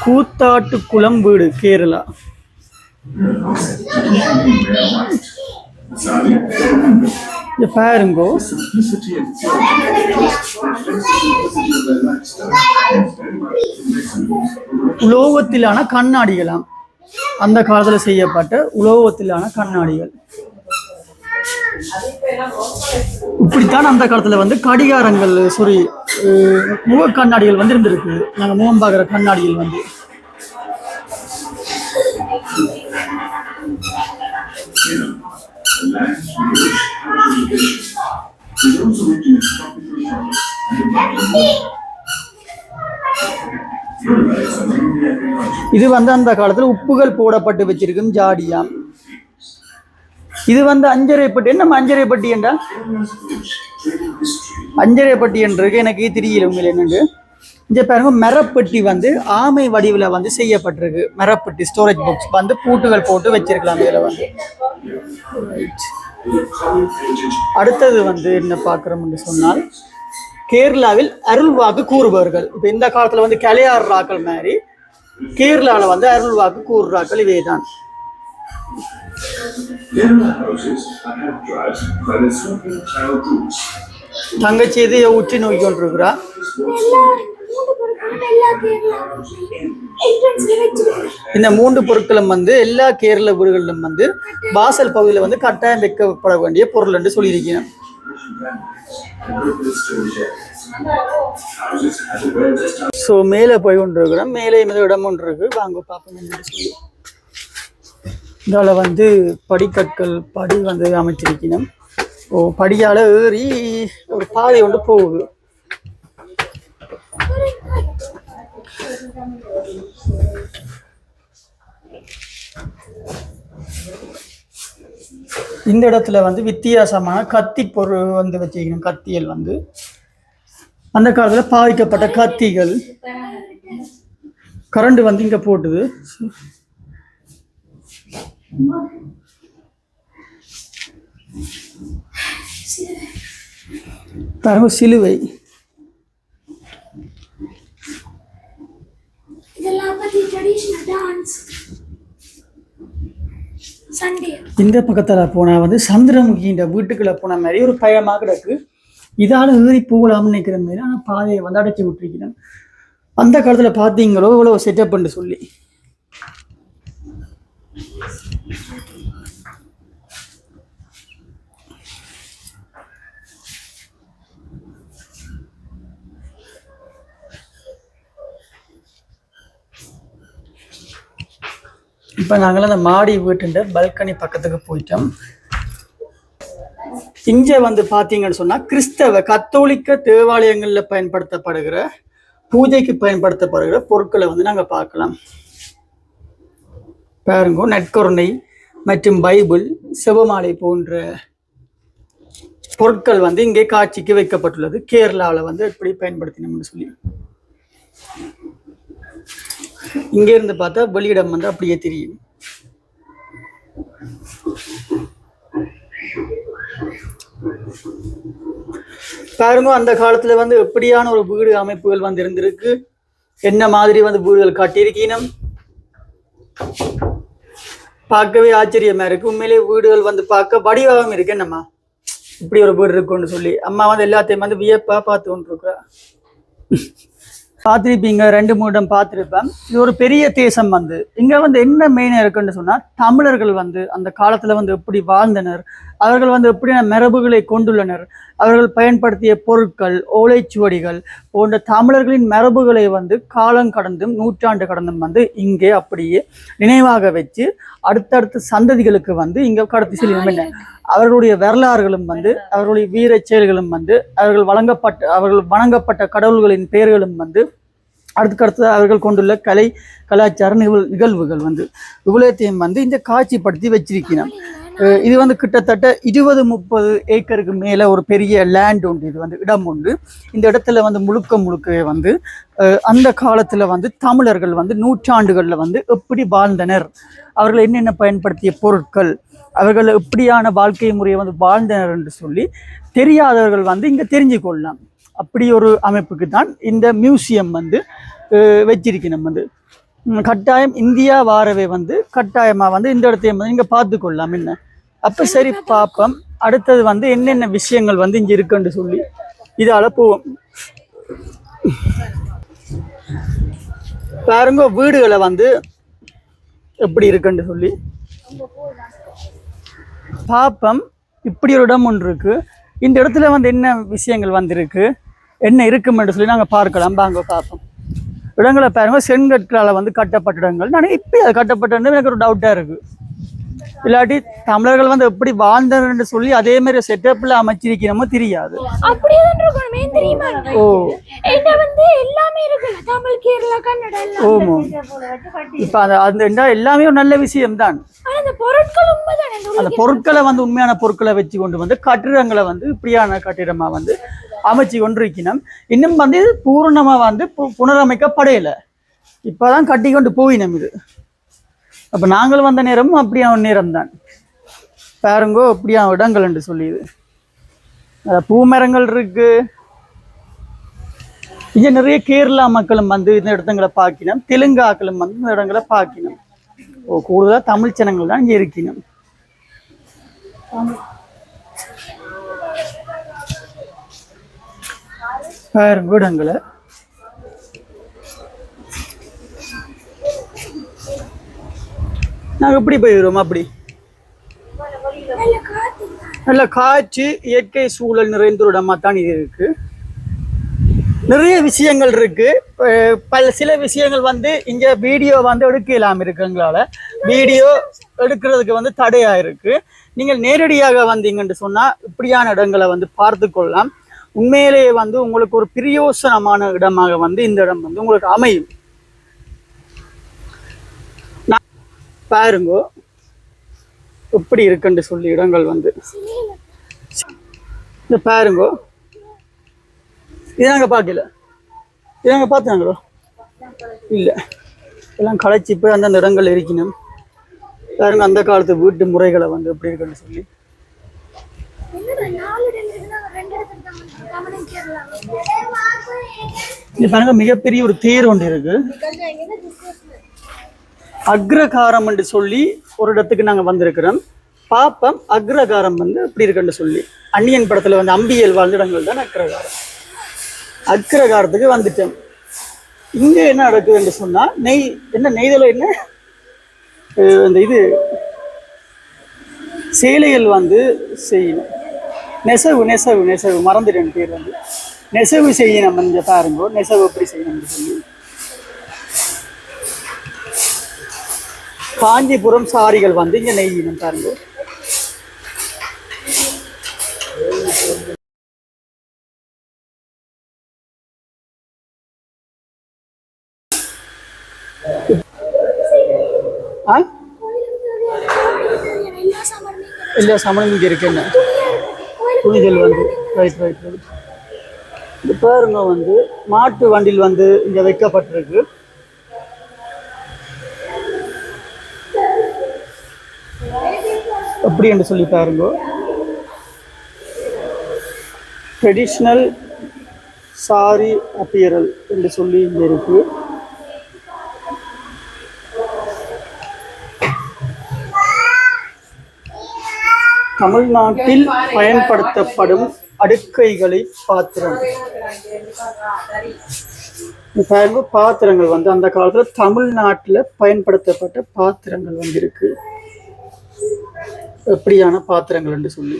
கூத்தாட்டுக்குளம் வீடு, கேரளா. பாருங்கோ, உலோகத்திலான கண்ணாடிகளாம், அந்த காலத்துல செய்யப்பட்ட உலோகத்திலான கண்ணாடிகள். இப்படித்தான் அந்த காலத்துல வந்து கடிகாரங்கள், முக கண்ணாடிகள் வந்து இருந்திருக்கு. நாங்க முகம் பார்க்குற கண்ணாடிகள் வந்து இது வந்து அந்த காலத்துல உப்புகள் போடப்பட்டு வச்சிருக்கும் ஜாடியாம். இது வந்து அஞ்சரைப்பட்டி. என்ன அஞ்சரைப்பட்டி என்றா? அஞ்சரைப்பட்டி என்றது எனக்கு தெரியல உண்மையில என்னண்டு. இங்க பாருங்க, மரப்பெட்டி வந்து ஆமை வடிவில் வந்து செய்யப்பட்டிருக்கு. மரப்பெட்டி, ஸ்டோரேஜ் பாக்ஸ் வந்து பூட்டுகள் போட்டு வச்சிருக்கலாம் இதுல வந்து. அடுத்தது வந்து என்ன பார்க்குறோம்னு சொன்னால், கேரளாவில் அருள்வாக்கு கூறுபவர்கள். இப்போ இந்த காலத்துல வந்து கலையாடுறாக்கள் மாதிரி கேரளாவில் வந்து அருள்வாக்கு கூறுறாக்கள் இவே தான். தங்கச்சி இது உச்சி நோக்கி கொண்டிருக்கிறா. இந்த 3 பொருட்களும் வந்து எல்லா கேரள வீடுகளிலும் வந்து வாசல் பகுதியில் வந்து கட்டாயம் வைக்கப்பட வேண்டிய பொருள் என்று சொல்லியிருக்கிறேன். ஸோ மேலே போய் கொண்டிருக்கிறோம். மேலே இடம் ஒன்று இருக்கு, வாங்க பார்ப்போம் சொல்லி. இதால் வந்து படிக்கற்கள் படி வந்து அமைச்சிருக்கணும். படியால் ஏறி ஒரு பாதை கொண்டு போகுது. இந்த இடத்துல வந்து வித்தியாசமான கத்தி பொருள் வந்து வச்சிருக்கணும். கத்தியல் வந்து அந்த காலத்தில் பாதிக்கப்பட்ட கத்திகள். கரண்ட் வந்து இங்கே போட்டுது. பாருங்க, சிலுவை. இந்த பக்கத்துல போனா வந்து சந்திரமுகின்ற வீட்டுக்குள்ள போன மாதிரி ஒரு பயமா கிடக்கு. இதால ஏறி போகலாம்னு நினைக்கிற மாதிரி, ஆனா பாதையை வந்து அடைச்சி விட்டுருக்கிறேன். அந்த காலத்துல பாத்தீங்களோ இவ்வளவு செட்டப் பண்ணி சொல்லி. இப்போ நாங்கள் அந்த மாடி வீட்டுன்ற பல்கனி பக்கத்துக்கு போயிட்டோம். இங்கே வந்து பார்த்தீங்கன்னு சொன்னால், கிறிஸ்தவ கத்தோலிக்க தேவாலயங்களில் பயன்படுத்தப்படுகிற பூஜைக்கு பயன்படுத்தப்படுகிற பொருட்களை வந்து நாங்கள் பார்க்கலாம். பாருங்க, நற்கருணை மற்றும் பைபிள், செபமாலை போன்ற பொருட்கள் வந்து இங்கே காட்சிக்கு வைக்கப்பட்டுள்ளது. கேரளாவில் வந்து எப்படி பயன்படுத்தினோம்னு சொல்லி. இங்கே இருந்து பார்த்தா வெளியிடம் வந்து அப்படியே தெரியும். பாருங்க, அந்த காலத்துல வந்து எப்படியான ஒரு வீடு அமைப்புகள் வந்து இருந்திருக்கு, என்ன மாதிரி வந்து வீடுகள் கட்டியிருக்கணும். பார்க்கவே ஆச்சரியமா இருக்கு. உண்மையிலேயே வீடுகள் வந்து பார்க்க வடிவாகவும் இருக்கு. என்னம்மா இப்படி ஒரு வீடு இருக்குன்னு சொல்லி அம்மா வந்து எல்லாத்தையும் வந்து வியப்பா பார்த்து கொண்டு இருக்கிறா. பார்த்துருப்பீங்க, 2-3 இடம் பார்த்துருப்பேன். இது ஒரு பெரிய தேசம் வந்து இங்க வந்து என்ன மெயினாக இருக்குன்னு சொன்னா, தமிழர்கள் வந்து அந்த காலத்துல வந்து எப்படி வாழ்ந்தனர், அவர்கள் வந்து எப்படியான மரபுகளை கொண்டுள்ளனர், அவர்கள் பயன்படுத்திய பொருட்கள், ஓலைச்சுவடிகள் போன்ற தமிழர்களின் மரபுகளை வந்து காலம் கடந்தும் நூற்றாண்டு கடந்தும் வந்து இங்கே அப்படியே நினைவாக வச்சு அடுத்தடுத்த சந்ததிகளுக்கு வந்து இங்க கடத்தி செல்லும். என்ன அவர்களுடைய வரலாறுகளும் வந்து அவர்களுடைய வீர செயல்களும் வந்து அவர்கள் வணங்கப்பட்ட கடவுள்களின் பெயர்களும் வந்து அடுத்தடுத்து அவர்கள் கொண்டுள்ள கலாச்சார நிகழ்வுகள் வந்து இவ்வளத்தையும் வந்து இந்த காட்சிப்படுத்தி வச்சிருக்கணும். இது வந்து கிட்டத்தட்ட 20-30 ஏக்கருக்கு மேல ஒரு பெரிய லேண்ட் உண்டு. இது வந்து இடம் உண்டு. இந்த இடத்துல வந்து முழுக்கவே வந்து அந்த காலத்துல வந்து தமிழர்கள் வந்து நூற்றாண்டுகள்ல வந்து எப்படி வாழ்ந்தனர், அவர்கள் என்னென்ன பயன்படுத்திய பொருட்கள், அவர்கள் எப்படியான வாழ்க்கை முறையை வந்து வாழ்ந்தனர் என்று சொல்லி தெரியாதவர்கள் வந்து இங்க தெரிஞ்சு கொள்ளலாம். அப்படி ஒரு அமைப்புக்கு தான் இந்த மியூசியம் வந்து வச்சிருக்கணும். வந்து கட்டாயம் இந்தியா வாரவே வந்து கட்டாயமா வந்து இந்த இடத்தையும் வந்து இங்க பார்த்து கொள்ளலாம். என்ன அப்ப சரி பார்ப்போம். அடுத்தது வந்து என்னென்ன விஷயங்கள் வந்து இங்க இருக்குன்னு சொல்லி இதால போவோம். பாருங்க வீடுகளை வந்து எப்படி இருக்குன்னு சொல்லி பார்ப்போம். இப்படி ஒரு இடம் ஒன்று இருக்கு. இந்த இடத்துல வந்து என்ன விஷயங்கள் வந்திருக்கு, என்ன இருக்குமென்று சொல்லி நாங்கள் பார்க்கலாம். வாங்க பார்ப்போம். இடங்களை பாருங்க, செங்கற்களால் வந்து கட்டப்பட்ட இடங்கள். நான் இப்போ அது கட்டப்பட்ட எனக்கு ஒரு டவுட்டாக இருக்கு. இல்லாட்டி தமிழர்கள் வந்து எப்படி வாழ்ந்தன்னு சொல்லி அதே மாதிரி செட்டப்ல அமைச்சிருக்கிறோமோ தெரியாது. அப்படியே இருக்கணுமே தெரியுமா? ஓ என்ன வந்து எல்லாமே இருக்கு, தமிழ், கேரளா, கன்னடா எல்லாம். ஓமோ இப்ப அந்த எல்லாமே ஒரு நல்ல விஷயம் தான். அந்த பொருட்கள் உண்மைதானே, அந்த பொருட்களை வந்து உண்மையான பொருட்களை வச்சு கொண்டு வந்து கட்டிடங்களை வந்து இப்படியான கட்டிடமா வந்து அமைச்சு கொண்டிருக்கணும். இன்னும் வந்து பூரணமா வந்து புனரமைக்கப்படையில, இப்பதான் கட்டி கொண்டு போயினோம். இது அப்ப நாங்கள் வந்த நேரமும் அப்படியான நேரம் தான். பாருங்கோ அப்படியான இடங்கள் என்று சொல்லிது. பூமரங்கள் இருக்கு. இங்க நிறைய கேரளா மக்களும் வந்து இந்த இடத்துங்களை பார்க்கணும், தெலுங்காக்களும் வந்து இந்த இடங்களை பார்க்கணும். கூடுதலா தமிழ் ஜனங்கள் தான் இங்க இருக்கணும். பாருங்க இடங்களை. நாங்கள் எப்படி போயிடுவோம், அப்படி நல்ல காற்று, இயற்கை சூழல் நிறைந்த இடமா தான் இது இருக்கு. நிறைய விஷயங்கள் இருக்கு. சில விஷயங்கள் வந்து இங்க வீடியோ வந்து எடுக்கலாம் இருக்குங்களால வீடியோ எடுக்கிறதுக்கு வந்து தடையா இருக்கு. நீங்கள் நேரடியாக வந்தீங்கன்னு சொன்னா இப்படியான இடங்களை வந்து பார்த்து கொள்ளலாம். உண்மையிலேயே வந்து உங்களுக்கு ஒரு பிரயோசனமான இடமாக வந்து இந்த இடம் வந்து உங்களுக்கு அமையும். பாருங்க எப்படி இருக்குன்னு சொல்லி இடங்கள் வந்து இந்த பாருங்க. இதாங்க பார்க்கல, இதாங்க பார்த்தாங்களோ இல்லை, எல்லாம் களைச்சி போய் அந்தந்த இடங்கள் இருக்கணும். பாருங்க அந்த காலத்து வீட்டு முறைகளை வந்து எப்படி இருக்குன்னு சொல்லி. இது பாருங்க மிகப்பெரிய ஒரு தேர் ஒன்று இருக்கு. அக்ரகாரம் என்று சொல்லி ஒரு இடத்துக்கு நாங்கள் வந்திருக்கிறோம். பாப்பம் அக்ரகாரம் வந்து எப்படி இருக்குன்னு சொல்லி. அந்நியன் படத்துல வந்து அம்பியல் வாழ்ந்த இடங்கள் தான் அக்ரகாரம். அக்ரகாரத்துக்கு வந்துட்டோம். இங்க என்ன நடக்குதுன்னு சொன்னா நெய்தல என்ன அந்த இது சேலைகள் வந்து செய்யணும். நெசவு மறந்துட்டேன் பேர் வந்து. நெசவு செய்யணும். இங்க பாருங்க நெசவு எப்படி செய்யணும்னு சொல்லி. காஞ்சிபுரம் சாரிகள் வந்து இங்க நெய்யணும் பாருங்க. எல்லா சாமானும் இங்க இருக்கு. என்ன துணிகள் வந்து ரைட் இது பாருங்க வந்து மாட்டு வண்டியில் வந்து இங்க வைக்கப்பட்டிருக்கு. அப்படி என்று சொல்லி பாருங்க. ட்ரெடிஷ்னல் சாரி அப்பியரல் என்று சொல்லி இங்க இருக்கு. தமிழ்நாட்டில் பயன்படுத்தப்படும் அடுக்கைகளை பாத்திரம். இது பாருங்க பாத்திரங்கள் வந்து அந்த காலத்துல தமிழ்நாட்டுல பயன்படுத்தப்பட்ட பாத்திரங்கள் வந்து இருக்கு. எப்படியான பாத்திரங்கள் என்று சொல்லி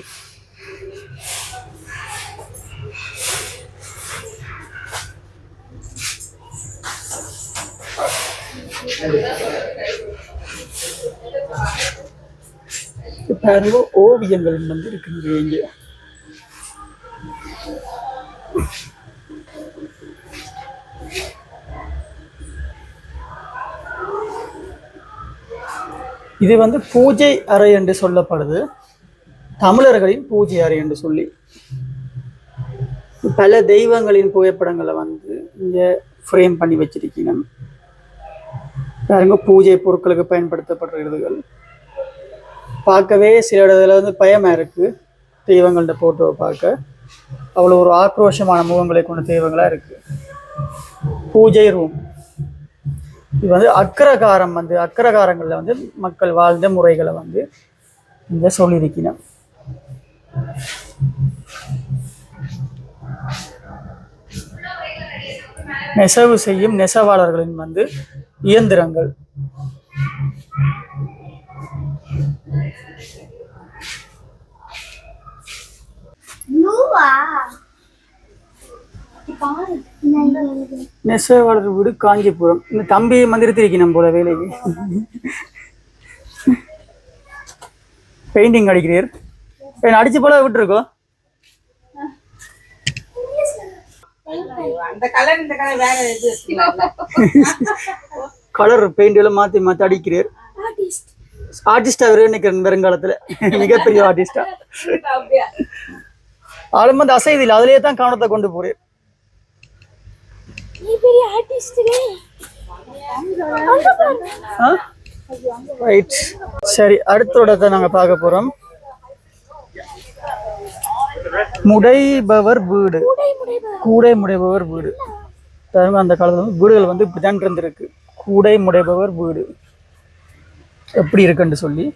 பாருங்க ஓவியங்கள் வந்து இருக்கு இங்க. இது வந்து பூஜை அறை என்று சொல்லப்படுது. தமிழர்களின் பூஜை அறை என்று சொல்லி பல தெய்வங்களின் புகைப்படங்களை வந்து இங்க ஃப்ரேம் பண்ணி வச்சிருக்கணும். பாருங்க பூஜை பொருட்களுக்கு பயன்படுத்தப்படுற இதுகள் பார்க்கவே சில இடத்துல வந்து பயமா இருக்கு. தெய்வங்கள்ட போட்டோவை பார்க்க அவ்வளோ ஒரு ஆக்ரோஷமான முகங்களை கொண்ட தெய்வங்களா இருக்கு. பூஜை ரூம் இது வந்து அக்கரகாரம் வந்து அக்கரகாரங்களில் வந்து மக்கள் வாழ்ந்த முறைகளை வந்து இங்க சொல்லியிருக்கணும். நெசவு செய்யும் நெசவாளர்களின் வந்து இயந்திரங்கள். நெசவாளர் வீடு காஞ்சிபுரம். இந்த தம்பி மந்திரத்திருக்கணும் போல வேலைக்கு. பெயிண்டிங் அடிக்கிறீர் அடிச்சு போல விட்டுருக்கோம். கலர் பெயிண்ட் எல்லாம் மாத்தி மாத்தி அடிக்கிறீர். ஆர்டிஸ்டா நினைக்கிறேன் வருங்காலத்துல மிகப்பெரிய ஆர்டிஸ்டா. ஆளும் வந்து அசைது இல்லை, அதுலயே தான் கவனத்தை கொண்டு போறேன். ரைட், சரி அடுத்தோட நாங்க பார்க்க போறோம். முடைபவர் வீடு, கூடை முடைபவர் வீடு. அந்த காலத்துல வந்து வீடுகள் வந்து இப்படிதான் இருந்திருக்கு. கூடை முடைபவர் வீடு எப்படி இருக்குன்னு சொல்லி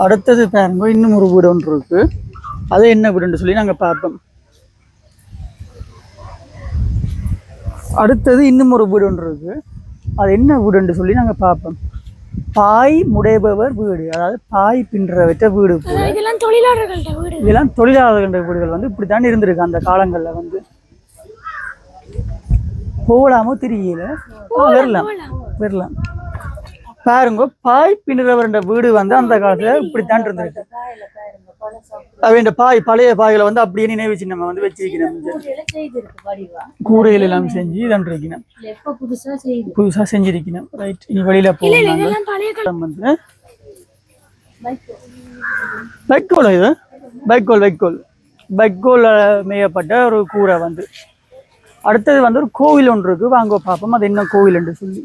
அடுத்தது பாருங்க இன்னும் ஒரு வீடு ஒன்று இருக்கு. அது என்ன வீடுன்னு சொல்லி நாங்க பார்ப்போம். அடுத்தது இன்னும் ஒரு வீடு ஒன்று இருக்கு. அது என்ன வீடுன்னு சொல்லி நாங்க பார்ப்போம். பாய் முடைபவர் வீடு, அதாவது பாய் பின்ற வச்ச வீடு. இதெல்லாம் தொழிலாளர்கள வீடுகள் வந்து இப்படித்தான் இருந்திருக்கு அந்த காலங்கள்ல. வந்து போகலாமோ தெரியல, வரலாம் பாருங்க. பாய் பின்னுறவர் வீடு வந்து அந்த காலத்துல இப்படித்தான் இருந்திருக்கு. அவன் பாய் பழைய பாய்களை வந்து அப்படியே நினைவு சின்னம் வந்து வச்சிருக்கணும். கூடைகள் எல்லாம் செஞ்சு இதான் இருக்கணும், புதுசா செஞ்சிருக்கணும். ரைட், இனி வெளியில போகணும். வந்து வைக்கோல், இது வைக்கோல் மேயப்பட்ட ஒரு கூரை வந்து. அடுத்தது வந்து ஒரு கோவில் ஒன்று இருக்கு, வாங்க பார்ப்போம் அது என்ன கோவில் என்று சொல்லி.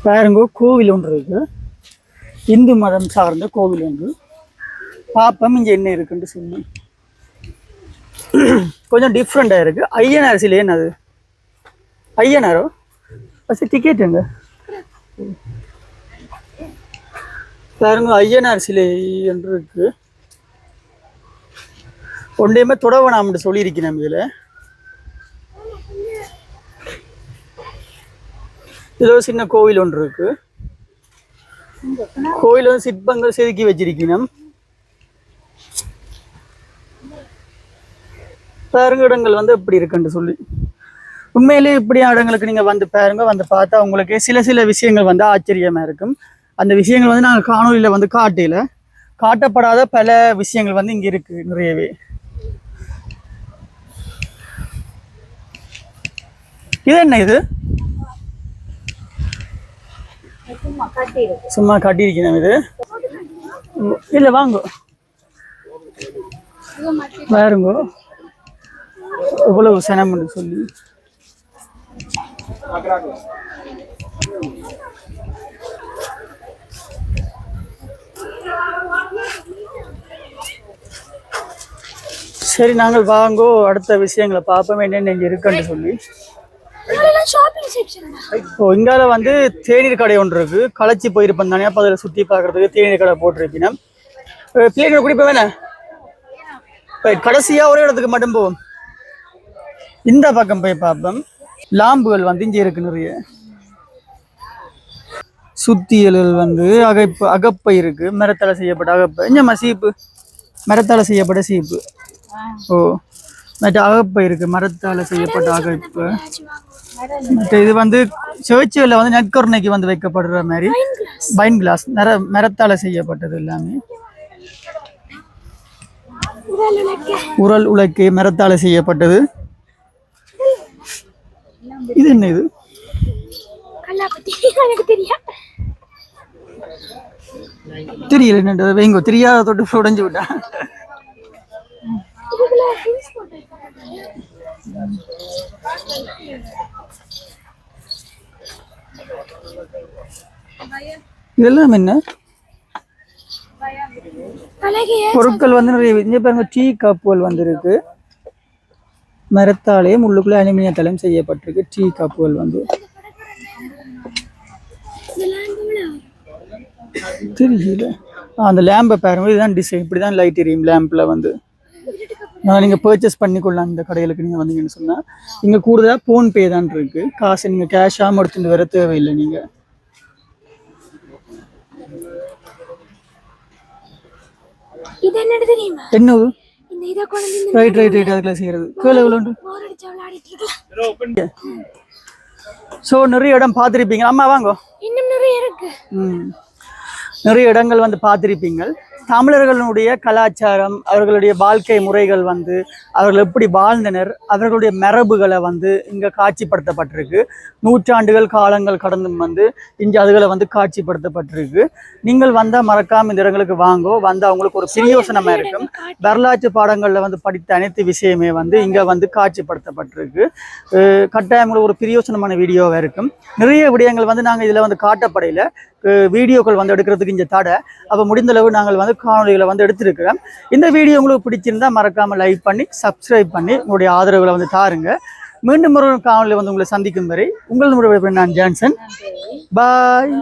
பாருங்க கோவில் ஒன்று இருக்கு, இந்து மதம் சார்ந்த கோவில் ஒன்று. பாப்பம் இங்க என்ன இருக்குன்னு சொல்லி. கொஞ்சம் டிஃப்ரெண்டா இருக்கு. ஐயனார் சிலை என்னது? ஐயனாரோ? டிக்கெட் எங்க பாருங்க, ஐயனார் சிலை என்று இருக்கு. ஒன்றையுமே தொடவனாம்னு சொல்லியிருக்கேன். இதுல ஒரு சின்ன கோவில் ஒன்று இருக்கு. கோவில் வந்து சிற்பங்கள் செதுக்கி வச்சிருக்கணும். பாருங்க இடங்கள் வந்து எப்படி இருக்குன்னு சொல்லி. உண்மையிலே இப்படியான இடங்களுக்கு நீங்க வந்து பாருங்க, வந்து பார்த்தா உங்களுக்கு சில விஷயங்கள் வந்து ஆச்சரியமா இருக்கும். அந்த விஷயங்கள் வந்து நாங்கள் காணொலியில வந்து காட்டப்படாத பல விஷயங்கள் வந்து இங்க இருக்கு நிறையவே. இது என்ன? இது சும்மா காட்டியிருக்கணும். இது இல்ல வாங்க பாருங்க எவ்வளவு சனம்னு சொல்லி. சரி, நாங்கள் வாங்கோ அடுத்த விஷயங்களை பார்ப்போம் என்னென்ன இங்கே இருக்குன்னு சொல்லி. இதெல்லாம் ஷாப்பிங் செக்ஷன்டா. ஓ இங்கால வந்து தேநீர் கடை ஒன்று இருக்கு. களைச்சி போயிருப்பேன் தானே, அப்போ அதில் சுற்றி பார்க்கறதுக்கு தேநீர் கடை போட்டிருப்பீங்க. பிள்ளைங்களை குடிப்ப வேணாம், கடைசியா ஒரே இடத்துக்கு மட்டும் போவோம். இந்த பக்கம் போய் பார்ப்போம். லாம்புகள் வந்து இங்கே இருக்கு நிறைய. சுத்தியல்கள் வந்து அகப்பை இருக்கு, மரத்தால செய்யப்பட்ட அகப்பை. என்னம்மா சீப்பு? மரத்தால செய்யப்பட்ட சீப்பு. ஓ மற்ற அகப்பை இருக்கு, மரத்தால செய்யப்பட்ட அகப்பை. மற்ற இது வந்து சர்ச்சில் வந்து நெற்கொர்ணைக்கு வந்து வைக்கப்படுற மாதிரி பைன் கிளாஸ், மரத்தால செய்யப்பட்டது எல்லாமே. உரல் உலக்கை மரத்தால செய்யப்பட்டது. இது என்ன? இது கல்லாப்பட்டி. எனக்கு தெரியும். தெரியல என்னது வைங்கோ, தெரியாத தொட்டு உடைஞ்சு விட்டா. இதுல ஃபின்ஸ் போட்டு இதெல்லாம் என்ன அழகிய பொருட்கள் வந்து நிறைய. இங்கே பாருங்க, டீ கப்புகள் வந்து இருக்கு, மரத்தாலேயும் உள்ளுக்குள்ள அலுமினியத்தாலையும் செய்யப்பட்டிருக்கு. டீ கப்புகள் வந்து தெரியல. அந்த லேம்பை பாருங்க, இதுதான் டிசைன். இப்படி தான் லைட் எரியும் லேம்பில் வந்து. நீங்கள் பர்ச்சேஸ் பண்ணிக்கொள்ளலாம் இந்த கடைகளுக்கு நீங்கள் வந்தீங்கன்னு சொன்னால். இங்கே கூடுதலாக ஃபோன்பே தான் இருக்குது. காசு நீங்கள் கேஷாக எடுத்துட்டு வர தேவையில்லை. நீங்கள் இது என்னது தெரியுமா? என்னது? இந்த இத கொண்டு ரைட் அதுக்குள்ள செய்கிறது கேளு விளையாண்டு. போர் அடிச்சு விளையாடிட்டு இருக்கலாம். ஸோ நிறைய இடம் பார்த்துருப்பீங்க. அம்மா வாங்க. இன்னும் நிறைய இருக்கு. நிறைய இடங்கள் வந்து பார்த்துருப்பீங்க. தமிழர்களுடைய கலாச்சாரம், அவர்களுடைய வாழ்க்கை முறைகள் வந்து அவர்கள் எப்படி வாழ்ந்தனர், அவர்களுடைய மரபுகளை வந்து இங்கே காட்சிப்படுத்தப்பட்டிருக்கு. நூற்றாண்டுகள் காலங்கள் கடந்தும் வந்து இங்கே அதுகளை வந்து காட்சிப்படுத்தப்பட்டிருக்கு. நீங்கள் வந்தால் மறக்காம இந்த இடங்களுக்கு வாங்கோ. வந்து அவங்களுக்கு ஒரு பிரயோசனமாக இருக்கும். வரலாற்று பாடங்களில் வந்து படித்த அனைத்து விஷயமே வந்து இங்கே வந்து காட்சிப்படுத்தப்பட்டிருக்கு. கட்டாயம் ஒரு பிரயோசனமான வீடியோவாக இருக்கும். நிறைய விடயங்கள் வந்து நாங்கள் இதில் வந்து காட்டப்படையில் வீடியோக்கள் வந்து எடுக்கிறதுக்கு இங்கே தடை. அப்போ முடிந்தளவு நாங்கள் வந்து காணொலிகளை வந்து எடுத்திருக்கிறோம். இந்த வீடியோ உங்களுக்கு பிடிச்சிருந்தா மறக்காமல் லைக் பண்ணி சப்ஸ்கிரைப் பண்ணி உங்களுடைய ஆதரவுகளை வந்து தாருங்க. மீண்டும் ஒரு காணொலியில் வந்து உங்களை சந்திக்கும் வரை உங்கள் நான் ஜான்சன். பாய்.